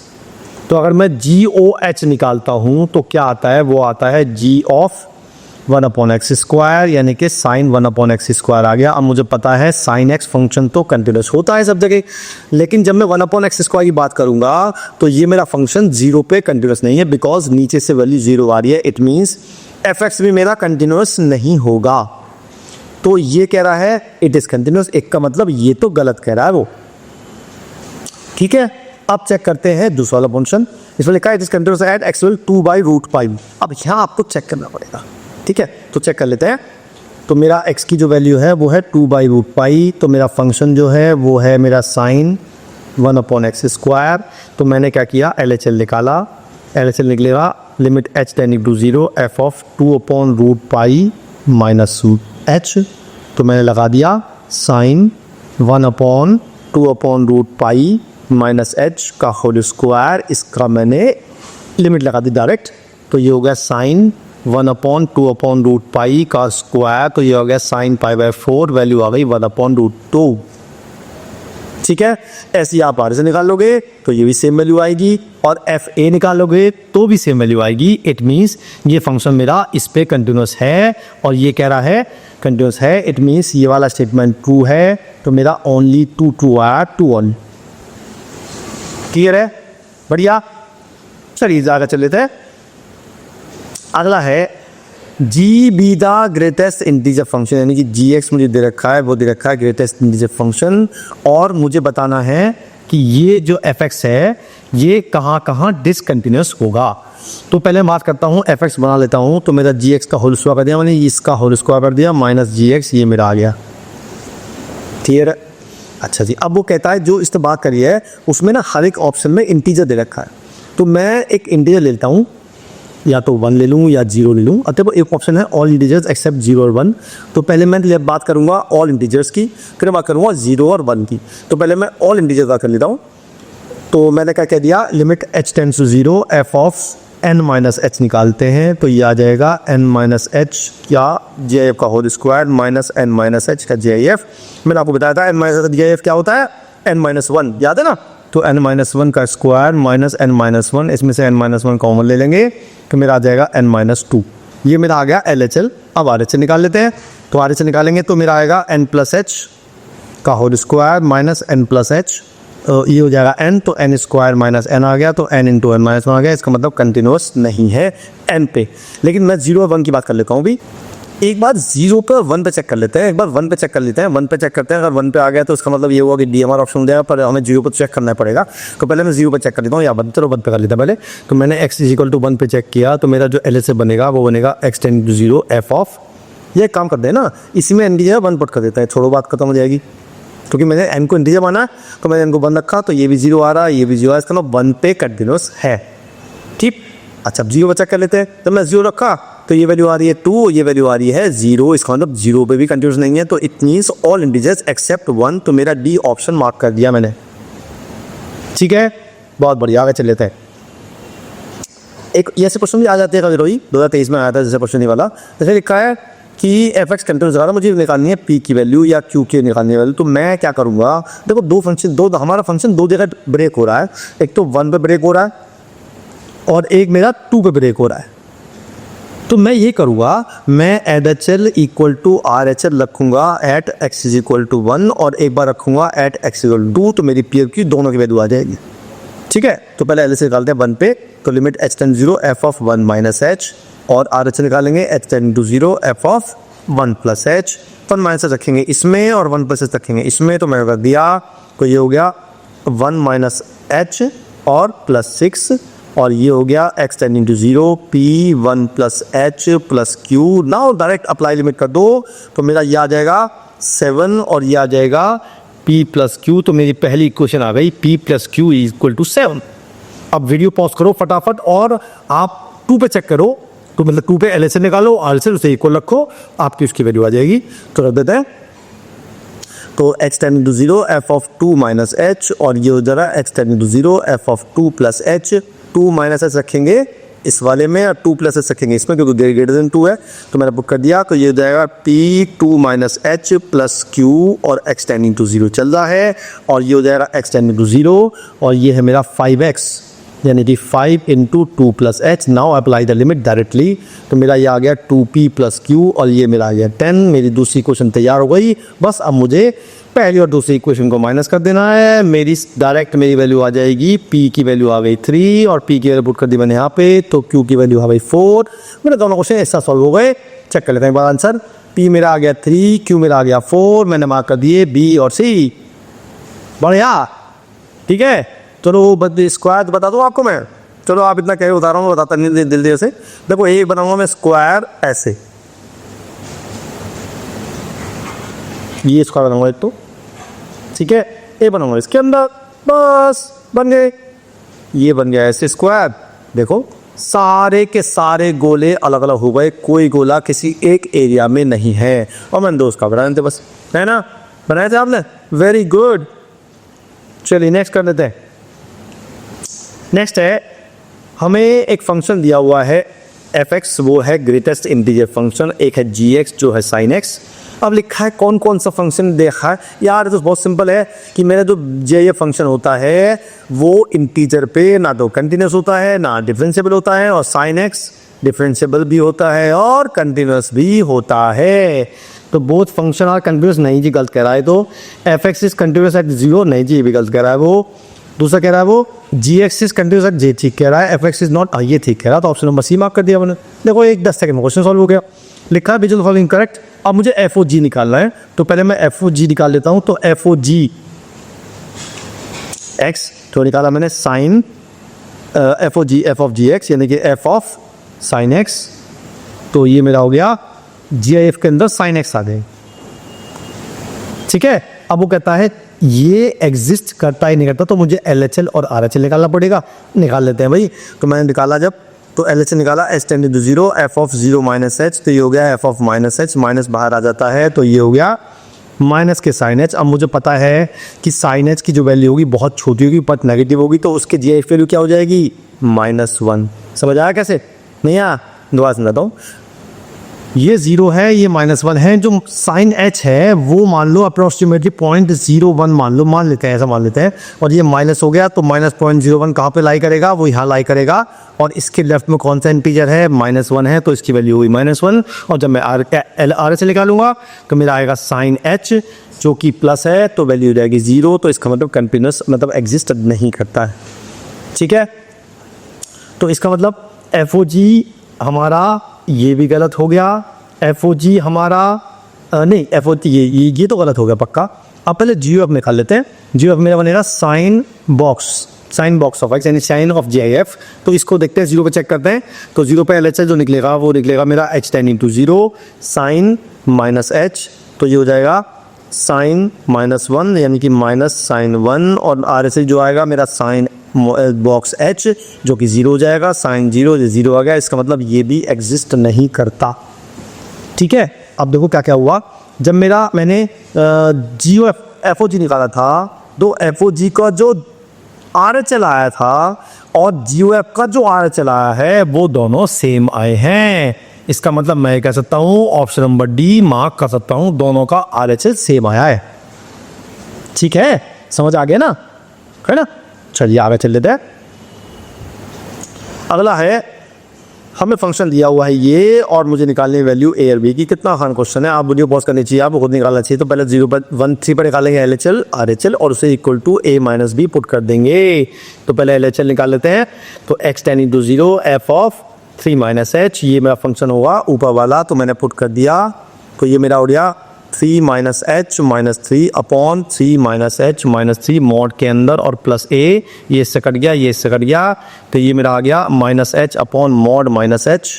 तो अगर मैं जी ओ एच निकालता हूँ तो क्या आता है, वो आता है जी ऑफ 1/x², यानी कि साइन 1/x² आ गया। अब मुझे पता है साइन एक्स फंक्शन तो कंटिन्यूस होता है सब जगह, लेकिन जब मैं 1/x² की बात करूंगा तो ये मेरा फंक्शन 0 पे कंटिन्यूस नहीं है, बिकॉज नीचे से वैल्यू 0 आ रही है। इट मीन्स एफ एक्स भी मेरा कंटिन्यूस नहीं होगा। तो ये कह रहा है इट इज कंटिन्यूस, एक का मतलब ये तो गलत कह रहा है वो। ठीक है, अब चेक करते हैं दूसरा वाला फंक्शन। इसमें लिखा है it is continuous at x will 2/√π। अब यहाँ आपको चेक करना पड़ेगा। ठीक है, तो चेक कर लेते हैं। तो मेरा x की जो वैल्यू है वो है 2/√π, तो मेरा फंक्शन जो है वो है मेरा साइन 1/x²। तो मैंने क्या किया, LHL निकाला। LHL निकलेगा limit h tending to 0 f of 2/√π minus h। तो मैंने लगा दिया साइन 1/2/√π माइनस h का होल स्क्वायर, इसका मैंने लिमिट लगा दी डायरेक्ट। तो ये हो गया साइन 1/2/√π का स्क्वायर, तो ये हो गया साइन π/4, वैल्यू आ गई 1/√2। ठीक है, ऐसे आप आर से निकाल लोगे तो ये भी सेम वैल्यू आएगी, और एफ ए निकालोगे तो भी सेम वैल्यू आएगी। इट मीन्स ये फंक्शन मेरा इस पे कंटिन्यूस है, और ये कह रहा है कंटिन्यूस है। इट मीन्स ये वाला स्टेटमेंट ट्रू है, तो मेरा ओनली टू आया, 2 ऑन। क्लियर है, बढ़िया। चलिए आगे चल लेते हैं। अगला है G be the greatest integer function, यानी कि जी एक्स मुझे दे रखा है, वो दे रखा है ग्रेटेस्ट इंटीजर फंक्शन, और मुझे बताना है कि ये जो एफ एक्स है ये कहाँ कहाँ डिसकंटिन्यूस होगा। तो पहले बात करता हूँ, एफ एक्स बना लेता हूँ। तो मेरा जी एक्स का होल स्क्वायर कर दिया मैंने, इसका होल स्क्वायर कर दिया माइनस जी एक्स, ये मेरा आ गया। क्लियर है, अच्छा जी। अब वो कहता है जो इससे बात करी है उसमें ना हर एक ऑप्शन में इंटीजर दे रखा है, तो मैं एक इंटीजर लेता हूँ, या तो 1 ले लूँ या 0 ले लूँ। अतः वो एक ऑप्शन है ऑल इंटीजर्स एक्सेप्ट 0 और 1। तो पहले मैं बात करूँगा ऑल इंटीजर्स की, फिर बात करूँगा 0 और 1 की। तो पहले मैं ऑल इंटीजर्स बात कर लेता हूँ। तो मैंने क्या कह दिया, limit h tends to 0 f of n-h निकालते हैं, तो ये आ जाएगा n-h या JF का होल स्क्वायर माइनस n-h का JF। मैंने आपको बताया था n-h JF क्या होता है, n-1, याद है ना। तो n-1 का स्क्वायर माइनस n-1, इसमें से n-1 कॉमन ले लेंगे तो मेरा आ जाएगा n-2। ये मेरा आ गया LHL। अब RHL निकाल लेते हैं। तो RHL निकालेंगे तो मेरा आएगा n+h का होल स्क्वायर माइनस n+h, ये हो जाएगा n, तो n स्क्वायर माइनस n आ गया, तो n इंटू n-1 आ गया। इसका मतलब कंटिन्यूस नहीं है n पे। लेकिन मैं 0 और 1 की बात कर लेता हूँ भी। एक बार 0 पर 1 पे चेक कर लेते हैं, एक बार 1 पे चेक कर लेते हैं। 1 पे चेक करते हैं, अगर 1 पे आ गया तो इसका मतलब ये हुआ कि DMR ऑप्शन हो जाएगा, पर हमें 0 पर चेक करना पड़ेगा। तो पहले मैं 0 पर चेक कर लेता हूँ, या 1 चलो 1 पे कर लेता हूँ पहले। तो मैंने x इक्वल टू 1 पे चेक किया, तो मेरा जो LHS बनेगा वो बनेगा x tending to 0 f of, ये काम कर दे ना, इसी में इंटीजर 1 पुट कर देता है, छोड़ो बात खत्म हो जाएगी। क्योंकि मैंने n को इंटीजर माना तो मैंने n को 1 रखा, तो ये भी 0 आ रहा है, ये भी 0 आ रहा है, इसका मतलब 1 पे कंटिन्यूस है। ठीक, अच्छा अब 0 पर चेक कर लेते हैं। तो मैं 0 रखा तो ये वैल्यू आ रही है 2, ये वैल्यू आ रही है 0, इसका मतलब 0 पे भी कंटिन्यूस नहीं है। तो it means all integers except 1, तो मेरा डी ऑप्शन मार्क कर दिया मैंने। ठीक है, बहुत बढ़िया, आगे चल लेते हैं। एक ऐसे क्वेश्चन भी आ जाते हैं कभी, 2023 में आया था जैसे क्वेश्चन वाला। जैसे लिखा है कि एफ एक्स कंटिन्यूस आ रहा है, मुझे निकालनी है पी की वैल्यू या क्यू की निकालनी है वैल्यू। तो मैं क्या करूँगा, देखो हमारा फंक्शन दो जगह ब्रेक हो रहा है। एक तो 1 पे ब्रेक हो रहा है और एक मेरा 2 पे ब्रेक हो रहा है। तो मैं ये करूँगा, मैं LHL इक्वल टू RHL रखूँगा at x is equal to 1, और एक बार रखूँगा एट x इक्वल टू 2, तो मेरी पी की दोनों की वैल्यू आ जाएगी। ठीक है, तो पहले LHL निकालते हैं 1 पे, तो limit h tend 0 f of 1 minus h, और RHL निकालेंगे h tend to 0 f of 1 plus h। 1 minus h रखेंगे इसमें और 1 प्लस h रखेंगे इसमें, तो मैंने कर दिया। तो ये हो गया 1 माइनस एच और प्लस 6, और ये हो गया x tending to 0 P 1 plus H plus Q. Now direct apply limit कर दो तो मेरा ये आ जाएगा 7 और ये आ जाएगा p प्लस क्यू। तो मेरी पहली इक्वेशन आ गई p plus Q is equal to 7। अब वीडियो पॉज करो फटाफट और आप 2 पे चेक करो, तो मतलब 2 पे LHS निकालो, RHS उसे इक्वल रखो, आपकी उसकी वैल्यू आ जाएगी। तो रख देते हैं, तो x tending to 0 f of 2 minus H, और ये हो जाएगा x tending to 0 f of 2 plus H. 2 minus H रखेंगे इस वाले में और 2 प्लस एच रखेंगे इसमें, क्योंकि ग्रेटर देन 2 है तो मैंने बुक कर दिया। तो ये हो जाएगा p 2 minus H plus Q, और x टेंडिंग टू 0 चल रहा है, और ये हो जाएगा x टेंडिंग टू 0, और ये है मेरा 5x यानी कि 5 into 2 plus H. Now apply the limit directly, तो मेरा ये आ गया 2p प्लस क्यू, और ये मेरा आ गया 10। मेरी दूसरी इक्वेशन तैयार हो गई। बस अब मुझे पहली और दूसरी इक्वेशन को माइनस कर देना है। मेरी डायरेक्ट मेरी वैल्यू आ जाएगी, p की वैल्यू आ गई 3 और p की वैल्यू पुट कर दी मैंने यहाँ पे, तो q की वैल्यू आ गई 4। मेरे दोनों क्वेश्चन ऐसा सॉल्व हो गए। चेक कर लेते हैं एक बार आंसर। p मेरा आ गया 3, q मेरा आ गया 4, मैंने मार्क कर दिए b और c। बढ़िया, ठीक है। चलो स्क्वायर बता दूँ आपको मैं, चलो आप इतना कह बता रहा हूँ, बताता नहीं दिल से। देखो एक बनाऊंगा मैं स्क्वायर ऐसे, ये स्क्वायर बनाऊंगा एक, तो ठीक है, ये बनाऊंगा इसके अंदर, बस बन गए। ये बन गया ऐसे स्क्वायर। देखो सारे के सारे गोले अलग अलग हो गए, कोई गोला किसी एक एरिया में नहीं है। और मैंने 2 उसका बनाए थे बस, है ना, बनाए थे आपने, वेरी गुड। चलिए नेक्स्ट कर लेते हैं। नेक्स्ट है, हमें एक फंक्शन दिया हुआ है f(x), वो है ग्रेटेस्ट इंटीजर फंक्शन, एक है g(x) जो है sin x। अब लिखा है कौन कौन सा फंक्शन देखा है यार, तो बहुत सिंपल है कि मेरा जो ये फंक्शन होता है वो इंटीजर पे ना तो कंटिन्यूस होता है ना डिफरेंशिएबल होता है, और sin x डिफरेंशिएबल भी होता है और कंटिन्यूस भी होता है। तो बोथ फंक्शन आर कंटिन्यूस, नहीं जी गलत कह रहा है। तो f(x) इज कंटिन्यूस एट 0, नहीं जी ये भी गलत कह रहा है वो। दूसरा कह रहा है वो g(x) is continuous at j, ठीक कह रहा है। f(x) इज नॉट, ये ठीक कह रहा है, तो ऑप्शन नंबर सी मार्क कर दिया मैंने। देखो एक 10 सेकंड में क्वेश्चन सॉल्व हो गया। लिखा है विजुअल फॉलोइंग करेक्ट। अब मुझे एफ ओ जी निकालना है, तो पहले मैं एफ ओ जी निकाल लेता हूं। तो एफ ओ जी एक्स तो निकाला मैंने sine F O G F of G X, यानी कि एफ ऑफ साइन एक्स। तो ये मेरा हो गया जी आई एफ के अंदर साइन एक्स आ गए, ठीक है। अब वो कहता है ये एग्जिस्ट करता ही नहीं करता, तो मुझे एल एच एल और आर एच एल निकालना पड़ेगा। निकाल लेते हैं भाई। तो मैंने निकाला जब, तो एल एच एल निकाला, H tending to 0 F of 0 minus H, तो ये हो गया F of minus H, minus बाहर आ जाता है तो ये हो गया माइनस के साइन एच। अब मुझे पता है कि साइन एच की जो वैल्यू होगी बहुत छोटी होगी, बट नेगेटिव होगी, तो उसके जी आई एफ वैल्यू क्या हो जाएगी, -1। समझ आया कैसे? नहीं आया? दोबारा समझाता हूँ। ये 0 है, ये -1 है। जो साइन एच है वो मान लो अप्रोक्सीमेटली 0.01 मान लेते हैं, ऐसा मान लेते हैं। और ये माइनस हो गया, तो -0.01 कहाँ पे लाई करेगा, वो यहाँ लाई करेगा। और इसके लेफ्ट में कौन सा इंटीजर है, -1 है, तो इसकी वैल्यू हुई -1। और जब मैं आर से निकालूंगा तो मेरा आएगा साइन एच जो कि प्लस है, तो वैल्यू हो जाएगी 0। तो इसका मतलब कंटिन्यूस मतलब एग्जिस्ट नहीं करता है, ठीक है। तो इसका मतलब एफ ओ जी हमारा ये भी गलत हो गया। एफ ओ जी हमारा नहीं, एफ ओ ये तो गलत हो गया पक्का। अब पहले जी एफ निकाल लेते हैं। जी एफ मेरा बनेगा साइन बॉक्स ऑफ एक्स, यानी sine of G I F. तो इसको देखते हैं, 0 पे चेक करते हैं। तो 0 पे एल एच जो निकलेगा वो निकलेगा मेरा H tending to 0 sine minus H, तो ये हो जाएगा साइन -1 यानी कि -sin1। और आर एस जो आएगा मेरा साइन बॉक्स एच जो कि 0 हो जाएगा, साइन 0 आ गया। इसका मतलब ये भी एग्जिस्ट नहीं करता, ठीक है। अब देखो क्या क्या हुआ। जब मैंने जी ओ एफ ओ जी निकाला था, तो एफ ओ जी का जो आर एच एल आया था और जी ओ एफ का जो आर एच एल आया है वो दोनों सेम आए हैं। इसका मतलब मैं कह सकता हूँ ऑप्शन नंबर डी मार्क कर सकता हूँ, दोनों का आर एच एल सेम आया है, ठीक है। समझ आ गया ना, है ना। चलिए आगे चल लेते हैं। अगला है, हमें फंक्शन दिया हुआ है ये, और मुझे निकालनी है वैल्यू ए और बी की। कितना आसान क्वेश्चन है, आप वीडियो पॉज करनी चाहिए, आपको खुद निकालना चाहिए। तो पहले 0 पर 1 3 पर निकालेंगे L H L R H L, और उसे equal to A minus B put कर देंगे। तो पहले एल एच एल निकाल लेते हैं। तो X tending to 0 F of 3 minus H, ये मेरा फंक्शन होगा ऊपर वाला, तो मैंने पुट कर दिया। तो ये मेरा हो गया 3 minus H minus 3 upon 3 minus H minus 3 mod के अंदर और प्लस ए, ये इससे कट गया, ये इससे कट गया, तो ये मेरा आ गया minus H upon mod minus H,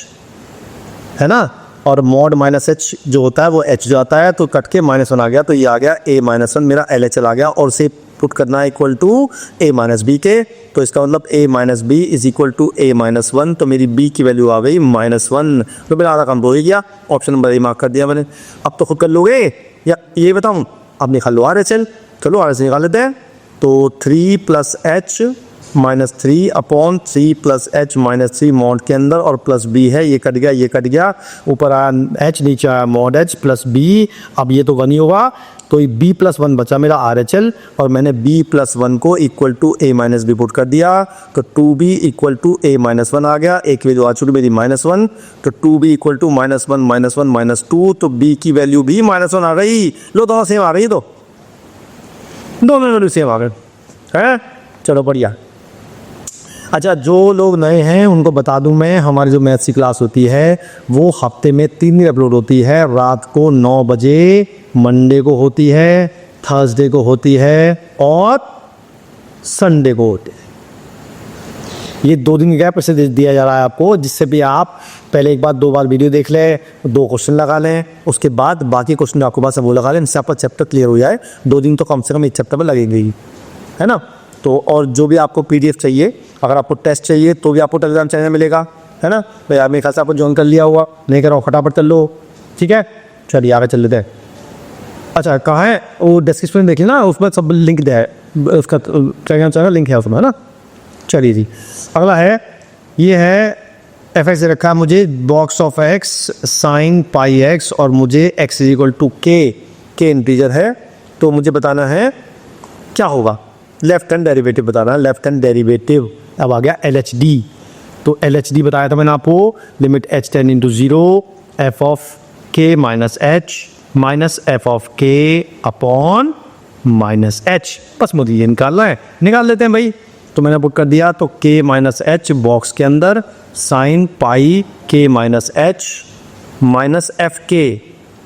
है ना। और मॉड माइनस एच जो होता है वो एच जाता है, तो कट के -1 आ गया, तो ये आ गया a -1 मेरा LHL आ गया। और से पुट करना है equal to a minus B के, तो इसका मतलब a minus B is equal to a minus 1, तो मेरी b की वैल्यू आ गई -1, तो मेरा आधा काम हो ही गया। ऑप्शन नंबर ए मार्क कर दिया मैंने। अब तो खुद कर लोगे या ये बताऊँ? अब निकाल लो RHL, चलो RHL निकाल लेते हैं। तो 3 plus H minus 3 upon 3 plus H minus 3 mod के अंदर और प्लस बी है, ये कट गया, ये कट गया, ऊपर आया एच, नीचे आया मॉड एच प्लस बी, अब ये तो 1 ही होगा, तो ये b प्लस 1 बचा मेरा RHL, और मैंने b प्लस 1 को equal to a minus B put कर दिया, तो 2b equal to a minus 1 आ गया, एक वैल्यू आ चुकी मेरी -1, तो 2b इक्वल टू -1 -2, तो b की वैल्यू भी -1 आ गई। लो दोनों सेम आ गई, तो दोनों वैल्यू सेम आ गए हैं, चलो बढ़िया। अच्छा, जो लोग नए हैं उनको बता दूं मैं, हमारी जो मैथ्स की क्लास होती है वो हफ्ते में 3 दिन अपलोड होती है। रात को 9 बजे मंडे को होती है, थर्सडे को होती है और संडे को होती है। ये 2 दिन गैप ऐसे दिया जा रहा है आपको, जिससे भी आप पहले एक बार 2 बार वीडियो देख लें, 2 क्वेश्चन लगा लें, उसके बाद बाकी क्वेश्चन आपके पास वो लगा लें, इससे आपका चैप्टर क्लियर हो जाए। 2 दिन तो कम से कम एक चैप्टर में लगेंगे ही, है ना। तो और जो भी आपको PDF चाहिए, अगर आपको टेस्ट चाहिए तो भी आपको टेलीग्राम चैनल मिलेगा, है ना। भाई मेरे ख्याल से आपको ज्वाइन कर लिया हुआ, नहीं कर रहा हूँ, फटाफट चल लो, ठीक है। चलिए आगे चल लेते हैं। अच्छा, कहाँ है वो? डिस्क्रिप्शन में देखिए ना, उसमें सब लिंक दिया है, उसका टेलीग्राम चैनल लिंक है उसमें, है ना। चलिए जी, अगला है, ये है fx दे रखा है मुझे, box of x sine pi x, और मुझे x इज इक्वल टू के इंटीजर है, तो मुझे बताना है क्या होगा। लेफ्ट हैंड डेरिवेटिव बताना है, लेफ्ट हैंड डेरिवेटिव। अब आ गया LHD, तो LHD बताया था मैंने आपको, limit h tend into 0 f of k minus h minus f of k upon minus h, बस मुझे ये निकालना है, निकाल लेते हैं भाई। तो मैंने पुट कर दिया, तो k माइनस h बॉक्स के अंदर sine pi k minus h minus F के,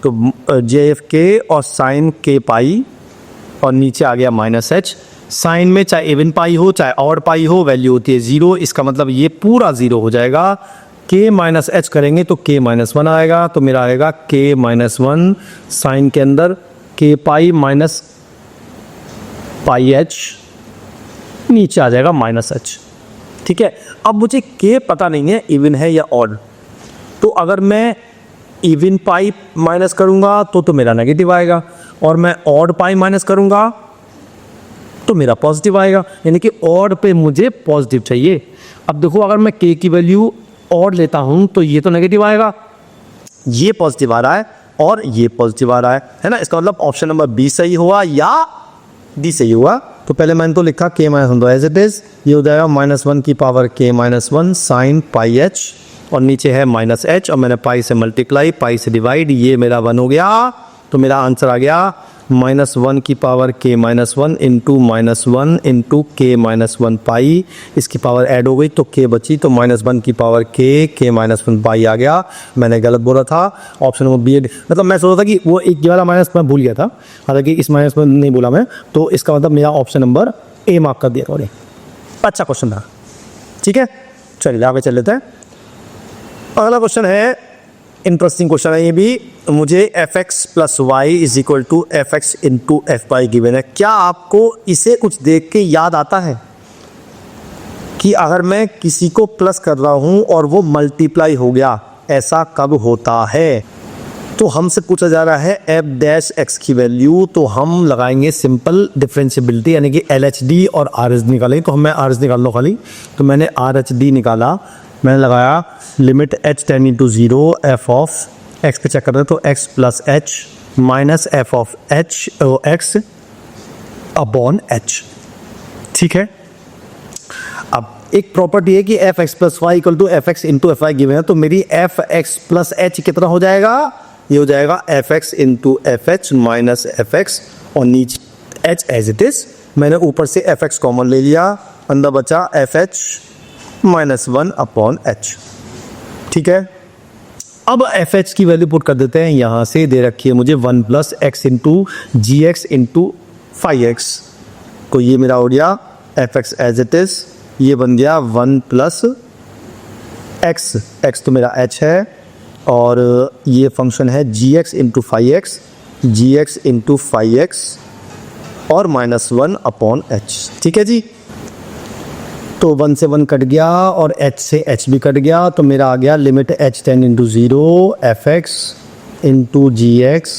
तो JFK और साइन k पाई, और नीचे आ गया माइनस h। साइन में चाहे इवन पाई हो चाहे ऑड पाई हो, वैल्यू होती है 0, इसका मतलब ये पूरा 0 हो जाएगा। k माइनस एच करेंगे तो k माइनस 1 आएगा, तो मेरा आएगा k माइनस 1 साइन के अंदर k pi minus pi h, नीचे आ जाएगा माइनस h, ठीक है। अब मुझे k पता नहीं है इवन है या ऑड, तो अगर मैं इवन पाई माइनस करूंगा तो मेरा नेगेटिव आएगा, और मैं ऑड पाई माइनस करूंगा तो मेरा पॉजिटिव आएगा, यानी कि ऑड पे मुझे पॉजिटिव चाहिए। अब देखो, अगर मैं k की वैल्यू ऑड लेता हूं तो ये तो नेगेटिव आएगा, ये पॉजिटिव आ रहा है और ये पॉजिटिव आ रहा है ना। इसका मतलब ऑप्शन नंबर बी सही हुआ या डी सही हुआ। तो पहले मैंने तो लिखा k minus 1 as it is, ये हो जाएगा -1 की power k minus 1 sine pi h, और नीचे है माइनस h, और मैंने पाई से मल्टीप्लाई पाई से डिवाइड, ये मेरा 1 हो गया, तो मेरा आंसर आ गया -1 की power k minus 1 into -1 into k minus 1 पाई, इसकी पावर ऐड हो गई तो k बची, तो -1 की पावर k माइनस 1 पाई आ गया। मैंने गलत बोला था, ऑप्शन नंबर बी, मतलब मैं सोचा था कि वो एक वाला माइनस मैं भूल गया था, हालांकि इस माइनस में नहीं बोला मैं, तो इसका मतलब मेरा ऑप्शन नंबर ए मार्क कर दिया थोड़े। अच्छा क्वेश्चन था, ठीक है। चलिए आगे चल लेते हैं। अगला क्वेश्चन है, इंटरेस्टिंग क्वेश्चन है ये भी, मुझे fx plus Y is equal to F X into F Y given है। क्या आपको इसे कुछ देख के याद आता है कि अगर मैं किसी को प्लस कर रहा हूं और वो मल्टीप्लाई हो गया, ऐसा कब होता है? तो हमसे पूछा जा रहा है एफ डैश एक्स की वैल्यू, तो हम लगाएंगे सिंपल डिफरेंशियबिलिटी, यानी कि LHD और RHD निकालेंगे। तो मैं RHD निकाल लो खाली, तो मैंने RHD निकाला, मैंने लगाया limit h tend into 0 F of x पे चेक कर रहे हैं, तो x plus h minus F of x upon h, ठीक है। अब एक प्रॉपर्टी है कि F X plus Y equal to F X into F Y given है, तो मेरी एफ एक्स प्लस एच कितना हो जाएगा? ये हो जाएगा F X into F H minus F x, और नीचे एच एज इट इज। मैंने ऊपर से एफ एक्स कॉमन ले लिया, अंदर बचा एफ एच -1 अपॉन h, ठीक है। अब एफ एच की वैल्यू पुट कर देते हैं, यहाँ से दे रखी है मुझे 1 plus X into G X into five X. तो ये मेरा हो गया F X as it is, ये बन गया 1 प्लस एक्स, एक्स तो मेरा एच है, और ये फंक्शन है जी एक्स इंटू फाइव एक्स, जी एक्स इंटू फाइव एक्स और -1 अपॉन एच। ठीक है जी, तो 1 से 1 कट गया और h से h भी कट गया, तो मेरा आ गया limit h tend into zero F X into G X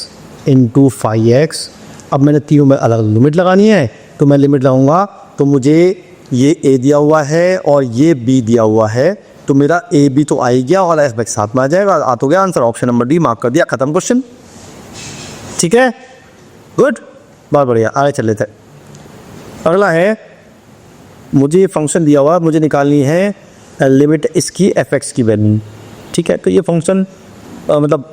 into five X. अब मैंने तीनों में अलग लिमिट लगानी है, तो मैं लिमिट लगाऊंगा, तो मुझे ये a दिया हुआ है और ये b दिया हुआ है, तो मेरा a b तो आ ही गया और f एक्स साथ में आ जाएगा, आ तो गया answer. Option number D mark कर दिया, खत्म क्वेश्चन। ठीक है, गुड, बहुत बढ़िया, आगे चल लेते हैं। अगला है, मुझे ये फंक्शन दिया हुआ, मुझे निकालनी है लिमिट इसकी एफ एक्स की वैल्यू। ठीक है, तो ये फंक्शन मतलब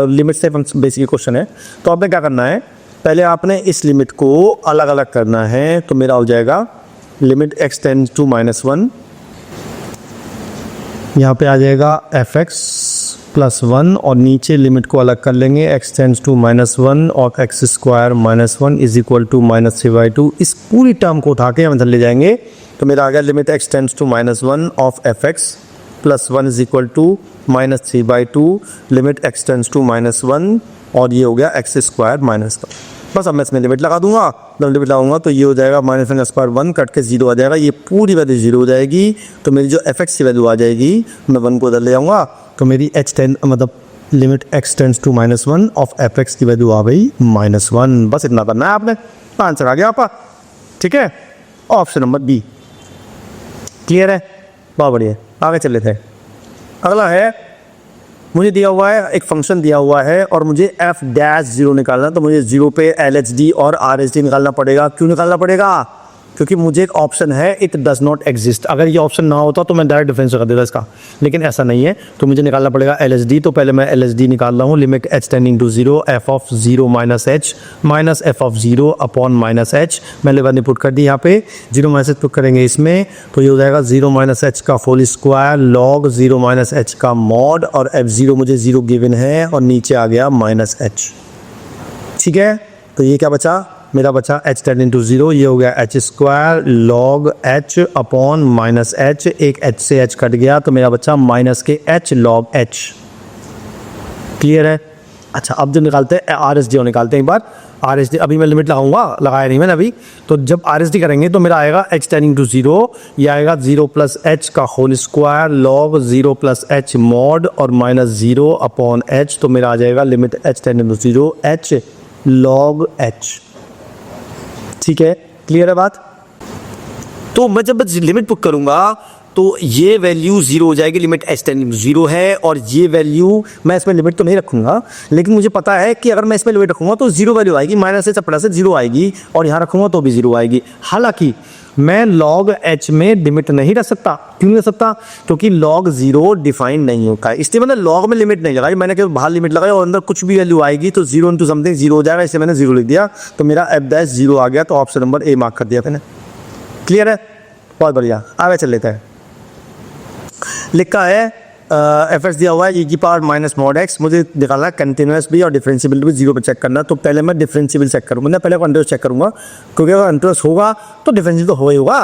लिमिट से फंक्शन बेसिक क्वेश्चन है। तो आपने क्या करना है, पहले आपने इस लिमिट को अलग अलग करना है, तो मेरा हो जाएगा लिमिट एक्स टेंड्स टू -1, यहाँ पे आ जाएगा एफ एक्स प्लस 1, और नीचे लिमिट को अलग कर लेंगे, एक्स टेंड्स टू -1 और X square -1 is equal to -3/2। इस पूरी टर्म को उठा के हम इधर ले जाएंगे, तो मेरा आ गया limit X tends to -1 of F X plus 1 is equal to -3/2 limit X tends to -1, और ये हो गया एक्स स्क्वायर -1। बस अब मैं इसमें लिमिट लगा दूंगा, जब लिमिट लगाऊंगा तो ये हो जाएगा -1 स्क्वायर 1 कट के 0 आ जाएगा, ये पूरी वैल्यू 0 हो जाएगी, तो मेरी जो एफ एक्स की वैल्यू आ जाएगी, मैं 1 को उधर ले जाऊँगा, तो मेरी एच टेन मतलब limit X tends to -1 of F X की वैल्यू आ गई -1। बस इतना करना है आपने, आंसर आ गया आपका। ठीक है, ऑप्शन नंबर बी क्लियर है, बहुत बढ़िया, आगे चल लेते हैं। अगला है, मुझे दिया हुआ है एक फंक्शन दिया हुआ है और मुझे एफ डैश 0 निकालना, तो मुझे 0 पे एल एच डी और आर एच डी निकालना पड़ेगा। क्यों निकालना पड़ेगा, क्योंकि मुझे एक ऑप्शन है इट डज नॉट एग्जिस्ट। अगर ये ऑप्शन ना होता तो मैं डायरेक्ट डिफरेंस कर देता इसका, लेकिन ऐसा नहीं है, तो मुझे निकालना पड़ेगा एल एच डी। तो पहले मैं एल एच डी निकाल रहा हूँ, limit H tending to 0 F of 0 minus H minus F of 0 upon minus H. मैंने वैल्यू पुट कर दी यहाँ पे, 0 माइनस एच पुट करेंगे इसमें, तो ये हो जाएगा 0 माइनस एच का whole square log 0 minus H का मॉड, और एफ 0 मुझे 0 गिवन है और नीचे आ गया माइनस एच। ठीक है, तो ये क्या बचा, मेरा बचा एच टेंड इंटू 0, ये हो गया H square log H upon minus H, एक एच से एच कट गया, तो मेरा बचा माइनस के एच लॉग एच। क्लियर है। अच्छा, अब जो निकालते हैं आर एस डी निकालते हैं एक बार। आर एस डी अभी मैं लिमिट लगाऊंगा, लगाया नहीं मैंने अभी, तो जब आर एस डी करेंगे तो मेरा आएगा एच टेंडिंग टू 0, ये आएगा 0 प्लस एच का whole square log 0 plus H mod और माइनस 0 अपॉन एच, तो मेरा आ जाएगा limit H tending to 0 H log H. ठीक है, क्लियर है बात। तो मैं जब लिमिट पुट करूंगा तो ये वैल्यू 0 हो जाएगी, लिमिट एच टेंडिंग टू 0 है, और ये वैल्यू मैं इसमें लिमिट तो नहीं रखूंगा, लेकिन मुझे पता है कि अगर मैं इसमें लिमिट रखूंगा तो 0 वैल्यू आएगी, माइनस से प्लस से 0 आएगी, और यहाँ रखूंगा तो भी 0 आएगी। हालांकि मैं log h में लिमिट नहीं रख सकता। क्यों नहीं रख सकता, क्योंकि log 0 डिफाइन नहीं होता है, इसलिए मैंने log में लिमिट नहीं लगाई, मैंने केवल बाहर लिमिट लगाई और अंदर कुछ भी वैल्यू आएगी तो 0 इंटू समथिंग 0 हो जाएगा, इसलिए मैंने 0 लिख दिया, तो मेरा एफ डैश 0 आ गया, तो ऑप्शन नंबर ए मार्क कर दिया मैंने। क्लियर है, बहुत बढ़िया, आगे चल लेते हैं। लिखा है एफ एक्स दिया हुआ है ई की पावर माइनस मॉड एक्स, मुझे निकालना है कंटिन्यूस भी और डिफरेंशिएबल भी 0 पर चेक करना। तो पहले मैं डिफरेंशिएबल चेक करूँगा, मैं पहले कंटिन्यूस चेक करूँगा, क्योंकि अगर कंटिन्यूस होगा तो डिफरेंशिएबल तो हो ही होगा।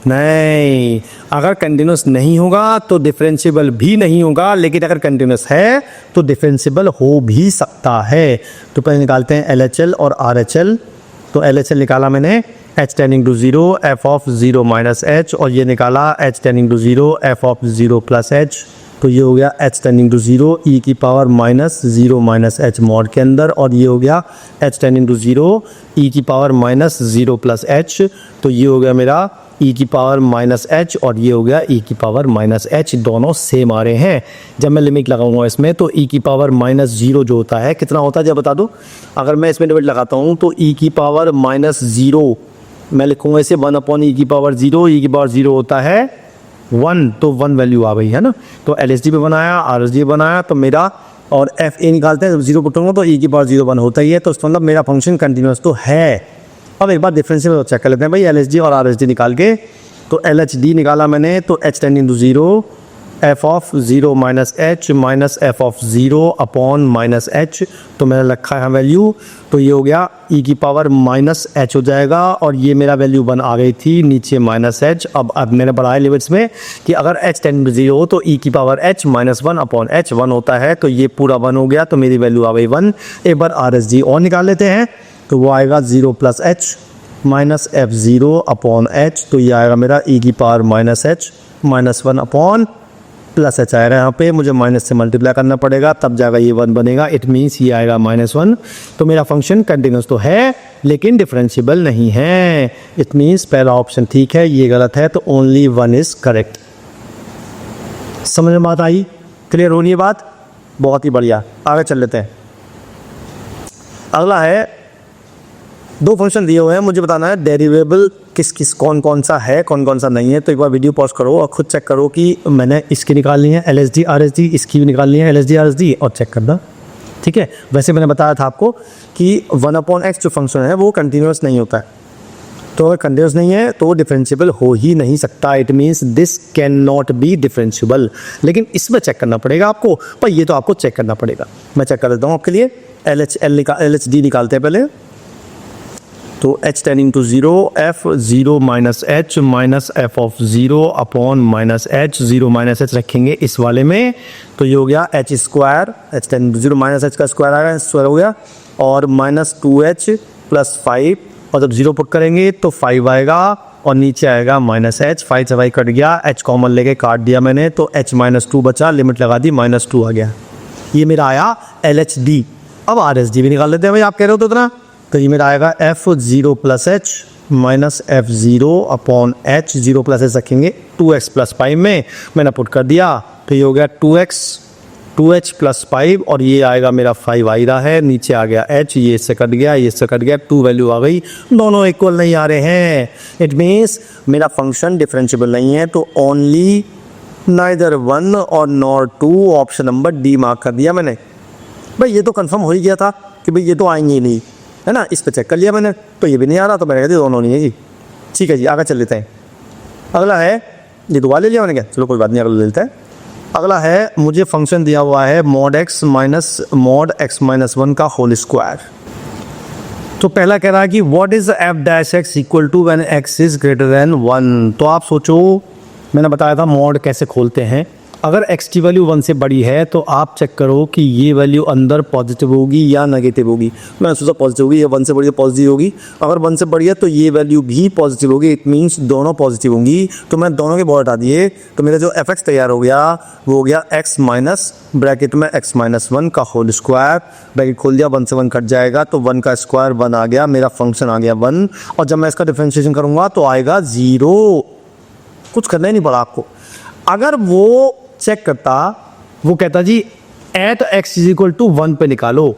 नहीं, अगर कंटिन्यूस नहीं होगा तो डिफरेंशिएबल भी नहीं होगा, लेकिन अगर कंटिन्यूस है तो डिफरेंशिएबल हो भी सकता है। तो पहले निकालते हैं एल एच एल और आर एच एल। तो एल एच एल निकाला मैंने H tending to 0 F of 0 minus H, और ये निकाला H tending to 0 F of 0 plus H, तो ये हो गया एच टेंडिंग टू 0 ई की power minus 0 minus H mod के अंदर, और ये हो गया एच टेंडिंग टू 0 ई की पावर माइनस 0 प्लस एच, तो ये हो गया मेरा ई की पावर माइनस एच, और ये हो गया ई की पावर माइनस एच, दोनों सेम आ रहे हैं। जब मैं लिमिट लगाऊंगा इसमें तो ई की पावर माइनस 0 जो होता है कितना होता है जब बता दो। अगर मैं इसमें लिमिट लगाता हूँ तो ई की पावर माइनस 0 मैं लिखूंगा इसे 1 अपॉन ई की पावर 0, ई की पावर 0 होता है 1, तो 1 वैल्यू आ गई है ना। तो एल एस डी पे बनाया, आर एस डी बनाया, तो मेरा और एफ ए निकालते हैं, जब 0 पुटूंगा तो ई की पावर 0 1 होता ही है, तो उसका मतलब मेरा फंक्शन कंटिन्यूस तो है। अब एक बार डिफरेंशियल चेक कर लेते हैं भाई, एल एच डी और आर एच डी निकाल के। तो एल एच डी निकाला मैंने, तो H tending to 0 F of zero minus F of zero upon minus H, तो मैंने रखा है वैल्यू, तो ये हो गया ई की पावर माइनस एच हो जाएगा, और ये मेरा वैल्यू 1 आ गई थी नीचे माइनस एच। अब मैंने बढ़ाया लिमिट्स में कि अगर एच टेंड टू 0 हो तो ई की power H minus 1 upon H 1 होता है, तो ये पूरा 1 हो गया, तो मेरी वैल्यू आ गई 1। एक बार आर एस जी और निकाल लेते हैं, तो वो आएगा 0 plus H minus F zero upon H, तो ये आएगा मेरा ई की power minus H minus 1 upon plus H आएगा। यहाँ पे मुझे माइनस से मल्टीप्लाई करना पड़ेगा, तब जाएगा ये 1 बनेगा, इट मीन्स ये आएगा -1। तो मेरा फंक्शन कंटिन्यूस तो है लेकिन डिफरेंशिएबल नहीं है, इट मीन्स पहला ऑप्शन ठीक है, ये गलत है, तो ओनली 1 इज करेक्ट। समझ में बात आई? क्लियर होनी है बात? बहुत ही बढ़िया, आगे चल लेते हैं। अगला है, दो फंक्शन दिए हुए हैं, मुझे बताना है डेरिवेबल किस किस कौन कौन सा है, कौन कौन सा नहीं है। तो एक बार वीडियो पॉज करो और खुद चेक करो कि मैंने इसकी निकालनी है LSD RSD, इसकी भी निकालनी है LSD RSD, और चेक करना, ठीक है। वैसे मैंने बताया था आपको कि 1/x जो फंक्शन है वो कंटिन्यूस नहीं होता है, तो अगर कंटिन्यूस नहीं है तो डिफरेंशिएबल हो ही नहीं सकता, it means this can not be differentiable. लेकिन इसमें चेक करना पड़ेगा आपको, पर ये तो आपको चेक करना पड़ेगा। मैं चेक कर देता हूँ आपके लिए। LHD निकालते हैं पहले, तो h ten into 0 F 0 minus H minus F of 0 upon minus H, 0 minus H रखेंगे इस वाले में, तो ये हो गया H square, H ten into 0 minus H का स्क्वायर आ गया, स्क्वायर हो गया, और माइनस 2h प्लस 5, और जब 0 पुट करेंगे तो 5 आएगा, और नीचे आएगा माइनस एच, 5 से 5 कट गया, h कॉमन लेके काट दिया मैंने, तो h माइनस 2 बचा, लिमिट लगा दी, -2 आ गया। ये मेरा आया LHD। अब RSD भी निकाल लेते हैं भाई, आप कह रहे हो तो इतना, तो ये मेरा आएगा F 0 plus H minus F 0 upon H, 0 plus H रखेंगे 2x प्लस 5 में, मैंने पुट कर दिया, तो ये हो गया 2h प्लस 5, और ये आएगा मेरा 5 आ रहा है, नीचे आ गया h, ये इससे कट गया, ये इससे कट गया, 2 वैल्यू आ गई, दोनों इक्वल नहीं आ रहे हैं, इट मीन्स मेरा फंक्शन डिफरेंशिएबल नहीं है, तो ओनली नाइदर 1 और nor 2, option number D mark कर दिया मैंने। भाई ये तो कंफर्म हो ही गया था कि भाई ये तो आएंगे ही नहीं, है ना, इस पर चेक कर लिया मैंने, तो ये भी नहीं आ रहा, तो मैंने कह दिया दोनों नहीं है जी। ठीक है जी, आगे चल लेते हैं। अगला है, ये दोबारा ले लिया मैंने क्या, चलो कोई बात नहीं, अगला ले लेते हैं। अगला है, मुझे फंक्शन दिया हुआ है mod x माइनस 1 का होल स्क्वायर। तो पहला कह रहा है कि what is f dash x equal to when x is greater than 1। तो आप सोचो, मैंने बताया था मॉड कैसे खोलते हैं। अगर x की वैल्यू 1 से बड़ी है तो आप चेक करो कि ये वैल्यू अंदर पॉजिटिव होगी या नेगेटिव होगी। मैंने सोचा पॉजिटिव होगी, ये 1 से बड़ी है पॉजिटिव होगी। अगर 1 से बड़ी है तो ये वैल्यू भी पॉजिटिव होगी, इट मीन्स दोनों पॉजिटिव होंगी। तो मैं दोनों के बहुत हटा दिए, तो मेरा जो एफ एक्स तैयार हो गया वो हो गया x माइनस ब्रैकेट में x माइनस 1 का होल स्क्वायर, ब्रैकेट खोल दिया, 1 से 1 कट जाएगा, तो 1 का स्क्वायर 1 आ गया, मेरा फंक्शन आ गया 1। और जब मैं इसका डिफरेंशिएशन करूँगा तो आएगा 0। कुछ करना ही नहीं पड़ा आपको। अगर वो चेक करता, वो कहता G at x is equal to 1 पे निकालो,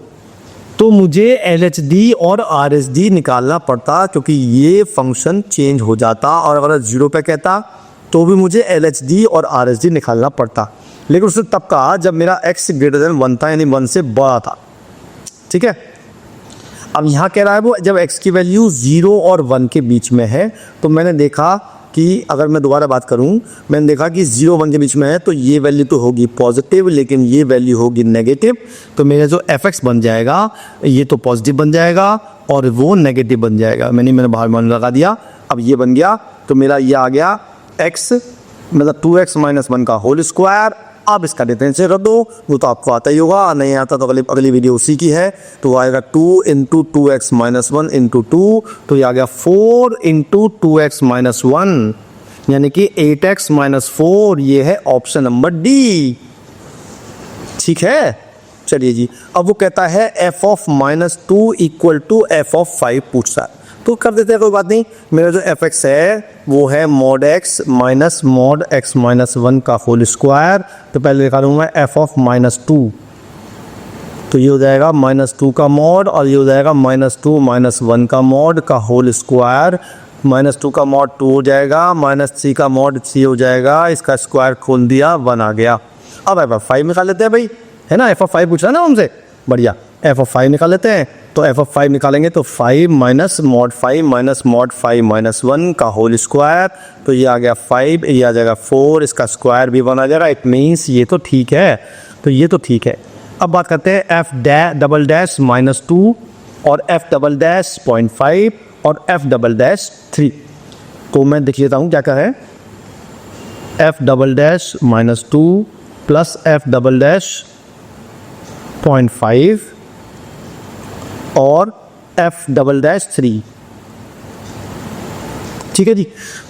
तो मुझे LHD और RSD निकालना पड़ता, क्योंकि ये फंक्शन चेंज हो जाता। और अगर 0 पे कहता तो भी मुझे LHD और RSD निकालना पड़ता। लेकिन उसने तब कहा जब मेरा x ग्रेटर देन 1 था, यानी 1 से बड़ा था। ठीक है, अब यहाँ कह रहा है वो जब x की वैल्यू 0 और 1 के बीच में है, तो मैंने देखा कि अगर मैं दोबारा बात करूं, मैंने देखा कि 0 1 के बीच में है, तो ये वैल्यू तो होगी पॉजिटिव, लेकिन ये वैल्यू होगी नेगेटिव। तो मेरा जो एफ एक्स बन जाएगा ये तो पॉजिटिव बन जाएगा और वो नेगेटिव बन जाएगा। मैंने बाहर मान लगा दिया, अब ये बन गया, तो मेरा ये आ गया x मतलब 2x माइनस 1 का होल स्क्वायर। अब इसका डिफरेंस रख दो, वो तो आपको आता ही होगा, नहीं आता तो अगली वीडियो उसी की है। तो आएगा 2 इंटू 2x माइनस 1 इंटू 2, तो ये आ गया 4 इंटू 2x माइनस 1, यानी कि 8x माइनस 4। ये है ऑप्शन नंबर डी। ठीक है, चलिए जी। अब वो कहता है f of -2 equal to f of 5 पूछता है, तो कर देते हैं, कोई बात नहीं। मेरा जो एफ एक्स है वो है mod x माइनस 1 का होल स्क्वायर। तो पहले लिखा लूँ मैं f ऑफ -2, तो ये हो जाएगा -2 का मॉड, और ये हो जाएगा -2 माइनस 1 का मॉड का होल स्क्वायर। -2 का मॉड 2 हो जाएगा, -3 का मॉड 3 हो जाएगा, इसका स्क्वायर खोल दिया, 1 आ गया। अब f ऑफ 5 निकाल लेते हैं भाई, है ना, f ऑफ 5 पूछ रहा है ना हमसे, बढ़िया। f ऑफ 5 निकाल लेते हैं, तो तो एफ ऑफ 5 निकालेंगे तो 5 minus mod 5 minus mod 5 minus 1 का होल स्क्वायर, तो ये आ गया 5, ये आ जाएगा 4, इसका स्क्वायर भी 1 आ जाएगा। इट मीन्स ये तो ठीक है, तो ये तो ठीक है। अब बात करते हैं एफ डबल डैश माइनस 2 और एफ डबल डैश 0.5 और एफ डबल डैश 3। तो मैं देख लेता हूँ क्या क्या है। F double dash minus 2 plus F double dash 0.5 और एफ डबल डैश 3। ठीक है जी।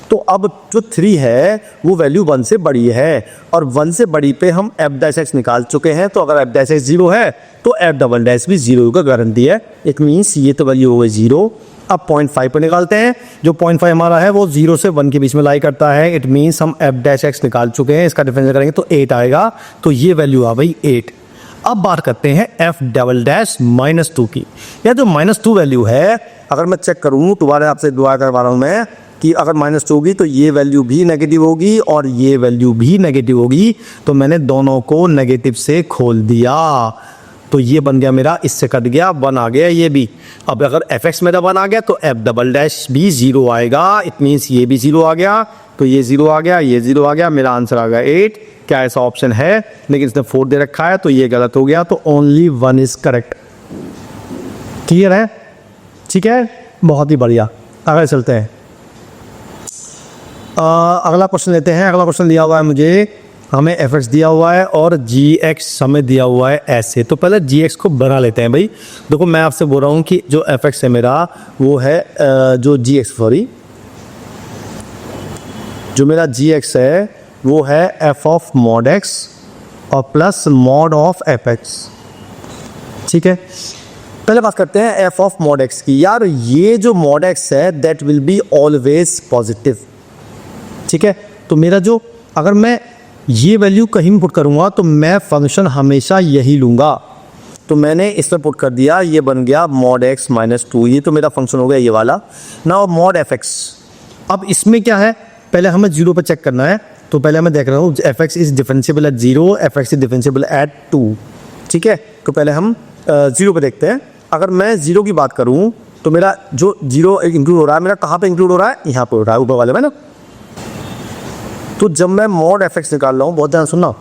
तो अब जो 3 है वो वैल्यू 1 से बड़ी है और 1 से बड़ी पे हम एफ डैश एक्स निकाल चुके हैं। तो अगर एफ डैश एक्स 0 है तो एफ डबल डैश भी 0 का गारंटी है। इट मीन्स ये तो वैल्यू हो गई 0। अब 0.5 पर निकालते हैं। जो 0.5 हमारा है वो 0 से 1 के बीच में लाई करता है। इट मीन्स हम एफ डैश एक्स निकाल चुके हैं। इसका डिफरेंशियल करेंगे तो 8 आएगा। तो ये वैल्यू आ गई 8। अब बात करते हैं एफ डबल डैश माइनस 2 की। यह जो माइनस 2 वैल्यू है, अगर मैं चेक करूँ, दोबारा आपसे दुआ करवा रहा हूँ मैं कि अगर माइनस 2 होगी तो ये वैल्यू भी नेगेटिव होगी और ये वैल्यू भी नेगेटिव होगी। तो मैंने दोनों को नेगेटिव से खोल दिया, तो ये बन गया मेरा, इससे कट गया 1 आ गया ये भी। अब अगर एफ एक्स मेरा 1 आ गया तो एफ डबल डैश भी 0 आएगा। इट मीन्स ये भी 0 आ गया, तो ये 0 आ गया, ये 0 आ गया। मेरा आंसर आ गया 8। क्या ऐसा ऑप्शन है? लेकिन इसने 4 दे रखा है तो ये गलत हो गया। तो ओनली 1 इज करेक्ट। क्लियर है? ठीक है, बहुत ही बढ़िया। आगे चलते हैं। अगला क्वेश्चन लेते हैं। अगला क्वेश्चन दिया हुआ है मुझे, हमें एफ एक्स दिया हुआ है और जी एक्स हमें दिया हुआ है ऐसे। तो पहले जी एक्स को बना लेते हैं भाई। देखो मैं आपसे बोल रहा हूँ कि जो एफ एक्स है मेरा वो है जो जी एक्स, सॉरी, जो मेरा जी एक्स है वो है एफ ऑफ मॉड एक्स और plus mod of F x. ठीक है, पहले बात करते हैं एफ ऑफ मॉड एक्स की। यार ये जो मॉड एक्स है that will be always positive. ठीक है, तो मेरा जो, अगर मैं ये वैल्यू कहीं भी पुट करूंगा तो मैं फंक्शन हमेशा यही लूंगा। तो मैंने इस पर पुट कर दिया, ये बन गया मॉड एक्स माइनस 2। ये तो मेरा फंक्शन हो गया ये वाला। Now mod F x. अब इसमें क्या है, पहले हमें 0 पर चेक करना है। तो पहले मैं देख रहा हूँ F x is differentiable eight 0, F x is differentiable eight 2। ठीक है, तो पहले हम 0 पे देखते हैं। अगर मैं 0 की बात करूँ तो मेरा जो 0 इंक्लूड हो रहा है, मेरा कहाँ पे इंक्लूड हो रहा है? यहाँ पे हो रहा है, ऊपर वाले में ना। तो जब मैं मॉड एफ एक्स निकाल रहा हूँ, बहुत ध्यान सुनना,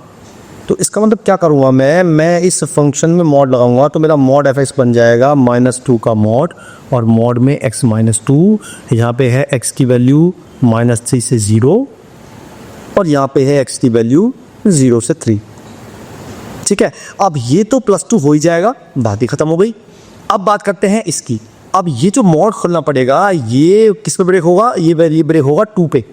तो इसका मतलब क्या करूँगा मैं इस फंक्शन में मॉड लगाऊंगा तो मेरा मॉड एफ एक्स बन जाएगा -2 का मॉड, और मॉड में x -2, यहाँ पे है x की वैल्यू -3 से 0 और यहाँ पे है x की वैल्यू 0 से 3। ठीक है, अब ये तो +2 हो ही जाएगा, बात ही खत्म हो गई। अब बात करते हैं इसकी। अब ये जो मॉड खोलना पड़ेगा, ये किस पे ब्रेक होगा? ये ब्रेक होगा 2 पे।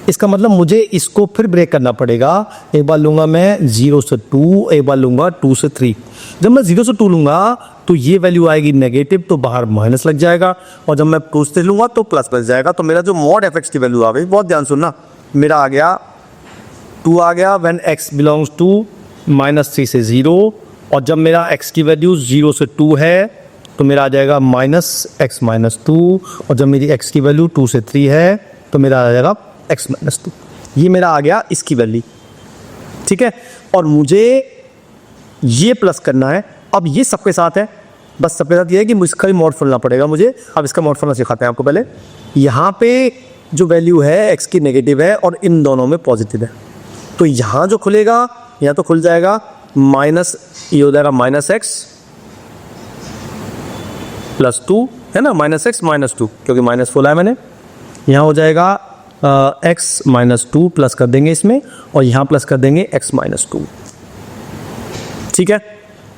इसका मतलब मुझे इसको फिर ब्रेक करना पड़ेगा। एक बार लूँगा मैं 0 से 2, एक बार लूँगा 2 से 3। जब मैं 0 से 2 लूँगा तो ये वैल्यू आएगी नेगेटिव, तो बाहर माइनस लग जाएगा, और जब मैं 2 से लूँगा तो प्लस लग जाएगा। तो मेरा जो मॉड एफ एक्स की वैल्यू आ गई, बहुत ध्यान सुनना, मेरा आ गया 2 आ गया व्हेन x बिलोंग्स टू -3 से 0, और जब मेरा x की वैल्यू 0 से 2 है तो मेरा आ जाएगा -x -2, और जब मेरी x की वैल्यू 2 से 3 है तो मेरा आ जाएगा x -2। ये मेरा आ गया इसकी वैल्यू। ठीक है, और मुझे ये प्लस करना है। अब ये सबके साथ है, बस सबके साथ ये है कि इसका भी मॉड खोलना पड़ेगा मुझे। अब इसका मॉड खोलना सिखाते हैं आपको। पहले यहाँ पे जो वैल्यू है x की नेगेटिव है और इन दोनों में पॉजिटिव है, तो यहाँ जो खुलेगा, यहाँ तो खुल जाएगा माइनस, ये हो जाएगा -x +2, है ना, -x -2, क्योंकि माइनस खोला है मैंने। यहाँ हो जाएगा x -2 प्लस कर देंगे इसमें, और यहाँ प्लस कर देंगे x -2। ठीक है,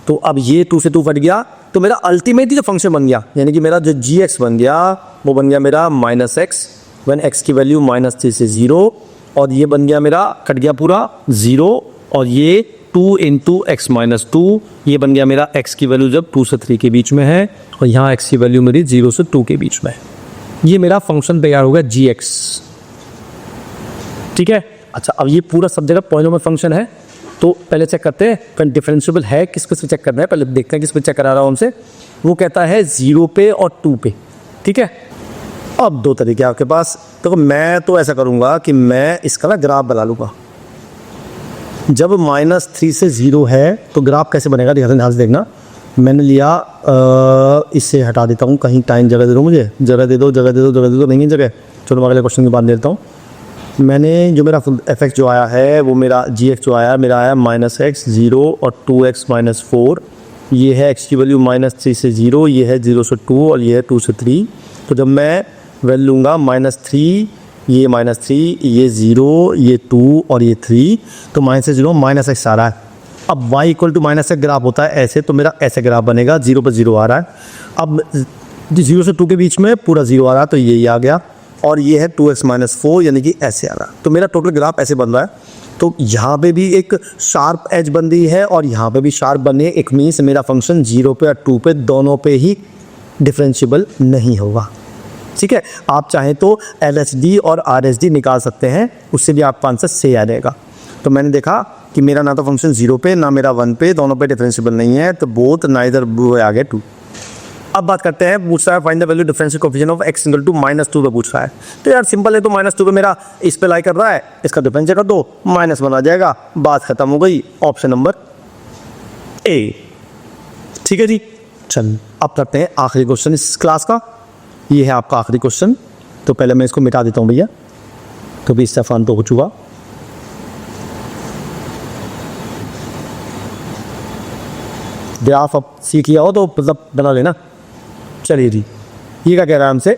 तो अब ये 2 से 2 कट गया, तो मेरा अल्टीमेटली जो फंक्शन बन गया, यानी कि मेरा जो जी एक्स बन गया वो बन गया मेरा -x व्हेन x की वैल्यू -3 से 0, और ये बन गया मेरा, कट गया पूरा 0, और ये 2 × x -2, ये बन गया मेरा x की वैल्यू जब 2 से 3 के बीच में है, और यहाँ x की वैल्यू मेरी 0 से 2 के बीच में है। ये मेरा फंक्शन तैयार हो गया जी एक्स। ठीक है, अच्छा, अब ये पूरा सब जगह पॉइनोमियल फंक्शन है। तो पहले चेक करते हैं डिफरेंशिएबल है किस किस पे चेक करना है। पहले देखते हैं किस पे चेक करा रहा हूँ हमसे। वो कहता है 0 पे और 2 पे। ठीक है, अब 2 तरीके आपके पास। तो मैं तो ऐसा करूँगा कि मैं इसका ना ग्राफ बना लूँगा। जब -3 से 0 है तो ग्राफ कैसे बनेगा, ध्यान से देखना। मैंने लिया इससे हटा देता हूँ, कहीं टाइम जगह दे दो मुझे, जगह दे दो, जगह दे दो, जगह दे दो, नहीं है जगह। चलो मैं अगले क्वेश्चन के बाद देता हूँ। मैंने जो मेरा एफ एक्स जो आया है वो मेरा जी एक्स जो आया मेरा आया -x 0 और 2x - 4। ये है x की वैल्यू -3 से 0, ये है 0 से 2 और ये है 2 से 3। तो जब मैं वैल्यू लूँगा -3, ये -3, ये 0, ये 2 और ये 3, तो -0 -x आ रहा है। अब y = -x ग्राफ होता है ऐसे, तो मेरा ऐसे ग्राफ बनेगा, 0 पर 0 आ रहा है। अब 0 से 2 के बीच में पूरा 0 आ रहा है, तो ये आ गया, और ये है 2x - 4, यानी कि ऐसे आ रहा है। तो मेरा टोटल ग्राफ ऐसे बन रहा है। तो यहाँ पे भी एक शार्प एज बन रही है और यहाँ पे भी शार्प बनी है। एक मीन्स मेरा फंक्शन 0 पे और 2 पे दोनों पे ही डिफरेंशिएबल नहीं होगा। ठीक है, आप चाहें तो LHD और RHD निकाल सकते हैं, उससे भी आपका आंसर सही आ जाएगा। तो मैंने देखा कि मेरा ना तो फंक्शन 0 पे ना मेरा 1 पे, दोनों पे डिफरेंशिएबल नहीं है, तो बोथ नाइदर आ गए 2। अब बात करते हैं, पूछ रहा है find the value differential coefficient of x = -2 पे पूछ रहा है। तो यार सिंपल है, तो -2 पे मेरा इस पे लाई कर रहा है, इसका डिफरेंशियल कर दो, -1 आ जाएगा, बात खत्म हो गई। Option number A. ठीक है जी, चल अब करते हैं आखिरी क्वेश्चन इस क्लास का। ये है आपका आखिरी क्वेश्चन। तो पहले मैं इसको मिटा देता हूँ भैया, तो भी इस्तेफान तो हो चुका। ग्राफ अब सीख लिया हो तो मतलब बना लेना। चलिए जी, ये क्या कह रहा है हमसे,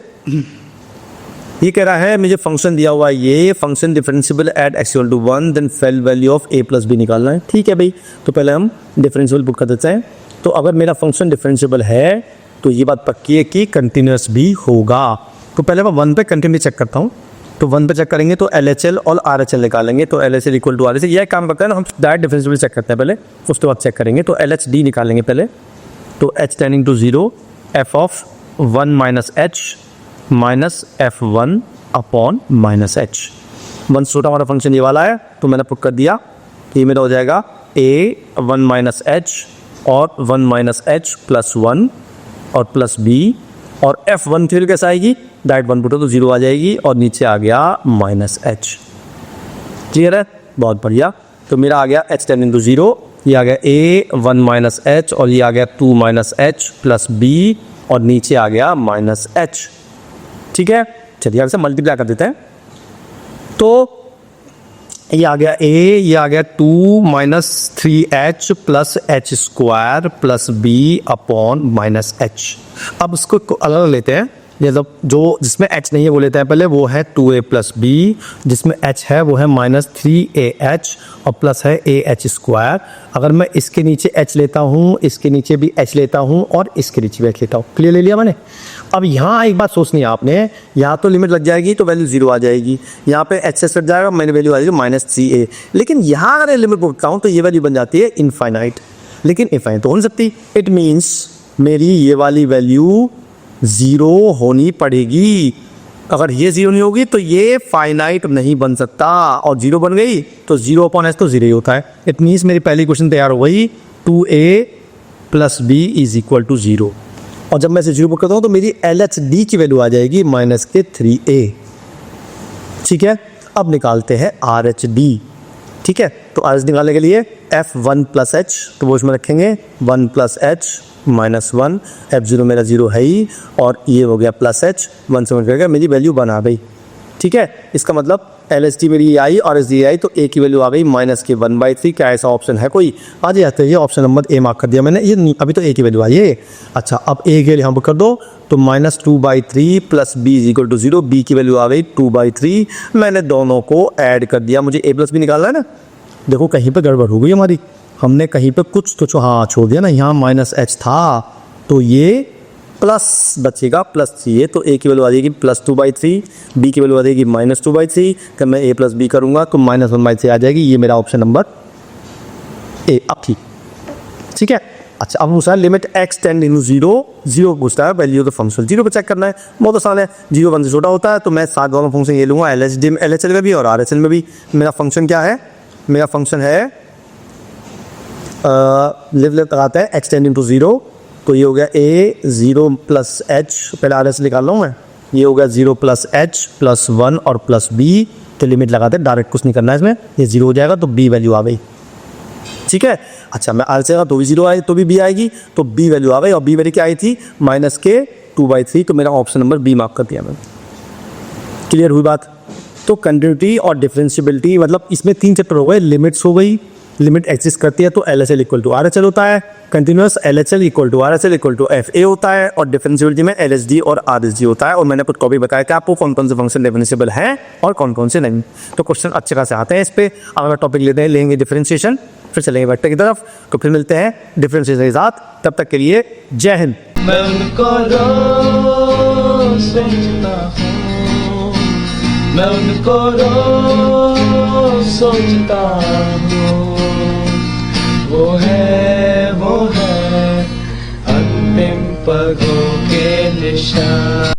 ये कह रहा है मुझे फंक्शन दिया हुआ है, ये function differentiable at x = 1, then find value of a + b निकालना है। ठीक है भाई, तो पहले हम डिफरेंशिएबल पुट कर देते हैं। तो अगर मेरा फंक्शन डिफरेंशिएबल है तो ये बात पक्की है कि कंटिन्यूस भी होगा। तो पहले मैं 1 पे कंटिन्यू चेक करता हूँ। तो 1 पे चेक करेंगे तो LHL और RHL निकालेंगे। तो LHL = RHL, यह काम करता है ना, हम डायरेक्ट डिफरेंशिएबल चेक करते हैं पहले, उसके बाद चेक करेंगे। तो LHD निकालेंगे पहले। तो h tending to 0, f of 1 - h minus f1 upon -h। 1 छोटा वाला फंक्शन ये वाला है, तो मैंने पुट कर दिया। ये मेरा हो जाएगा a 1 - h और 1 - h + 1 और प्लस b, और f1 फिर कैसा आएगी, डायरेक्ट 1 पुटो तो 0 आ जाएगी, और नीचे आ गया -h। क्लियर है, बहुत बढ़िया। तो मेरा आ गया h टेंडिंग टू 0, ये आ गया a 1 - h और ये आ गया 2 - h प्लस b, और नीचे आ गया -h। ठीक है, चलिए अब से मल्टीप्लाई कर देते हैं। तो ये आ गया a, ये आ गया 2 - 3h plus h² plus b upon -h। अब इसको अलग लेते हैं, मतलब जो जिसमें h नहीं है वो लेते हैं पहले, वो है 2a प्लस b, जिसमें h है वो है -3ah और प्लस है ah²। अगर मैं इसके नीचे h लेता हूँ, इसके नीचे भी h लेता हूँ और इसके नीचे भी h लेता हूँ। क्लियर ले लिया मैंने। अब यहाँ एक बात सोचनी है आपने, यहाँ तो लिमिट लग जाएगी तो वैल्यू 0 आ जाएगी, यहाँ पे h से कट जाएगा, मैंने वैल्यू आ जाएगी -3a। लेकिन यहाँ अगर लिमिट बोलता हूँ तो ये वैल्यू बन जाती है इनफाइनाइट, लेकिन इनफाइनाइट तो हो नहीं सकती। इट मीन्स मेरी ये वाली वैल्यू 0 होनी पड़ेगी। अगर ये 0 नहीं होगी तो ये फाइनाइट नहीं बन सकता, और 0 बन गई तो 0/h तो 0 ही होता है। इट मीन्स मेरी पहली क्वेश्चन तैयार हो गई, 2a + b = 0। और जब मैं इसे 0 पुट करता हूँ तो मेरी LHD की वैल्यू आ जाएगी -3a। ठीक है, अब निकालते हैं RHD। ठीक है, तो RHD निकालने के लिए f1 + h, तो वो इसमें रखेंगे 1 + h -1, f0 मेरा 0 है ही, और ये हो गया +h, 1 से 1 करके मेरी वैल्यू बना गई। ठीक है, इसका मतलब LHD मेरी ये आई और RHD आई, तो a की वैल्यू आ गई -1/3। क्या ऐसा ऑप्शन है कोई? आ जाते हैं, ये ऑप्शन नंबर a मार्क कर दिया मैंने, ये अभी तो a की वैल्यू आई है। अच्छा, अब a के लिए यहाँ पर कर दो, तो -2/3 प्लस b = 0, b की वैल्यू आ गई 2/3। मैंने दोनों को ऐड कर दिया, मुझे a + b निकालना है ना। देखो कहीं पर गड़बड़ हो गई हमारी, हमने कहीं पे कुछ तो हाँ छोड़ दिया ना, यहाँ -h था तो ये प्लस बचेगा +3a, तो a की वैल्यू आ जाएगी +2/3, b की वैल्यू आ जाएगी -2/3। जब मैं a + b करूँगा तो -1/3 आ जाएगी। ये मेरा ऑप्शन नंबर a। अब ठीक है। अच्छा, अब पूछा है लिमिट x टेंडिंग टू 0 पूछता है, वैल्यू ऑफ द फंक्शन 0 पे चेक करना है। बहुत आसान है, 0 1 से छोटा होता है, तो मैं साथ दोनों फंक्शन ये लूँगा, LHL में भी और RHL में भी। मेरा फंक्शन क्या है, मेरा फंक्शन है लिव लगाते हैं x टेंडिंग टू 0, तो ये हो गया a 0 + h, पहले RHL निकाल लूँ मैं, ये हो गया 0 + h + 1 और प्लस b। तो लिमिट लगाते हैं, डायरेक्ट कुछ नहीं करना है इसमें, ये 0 हो जाएगा तो b वैल्यू आ गई। ठीक है। अच्छा मैं आर से तो भी 0 आए तो भी बी आएगी, तो बी वैल्यू आ गई और बी वैल्यू क्या आई थी -k 2/3, तो मेरा ऑप्शन नंबर बी मार्क कर दिया मैंने। क्लियर हुई बात। तो कंटिन्यूटी और डिफरेंशियबिलिटी मतलब इसमें 3 चैप्टर हो गए। लिमिट्स हो गई, लिमिट एग्जिस्ट करती है तो LHL इक्वल टू RHL होता है, continuous LHL equal to RHL equal to FA होता है, और डिफरेंशियबिलिटी में LHD और RHD होता है। और मैंने खुद को भी बताया कि आपको कौन कौन से फंक्शन डिफरेंशियबल हैं और कौन कौन से नहीं। तो क्वेश्चन अच्छे खासे आते हैं इस पे। अगर टॉपिक लेंगे डिफरेंशिएशन, फिर चलेंगे वेक्टर की तरफ। तो फिर मिलते हैं डिफरेंशिएशन के साथ, तब तक के लिए जय हिंद। मैं उनको रोज सोचता हूँ, मैं उनको रोज सोचता हूँ। वो है अंतिम पलों के निशान।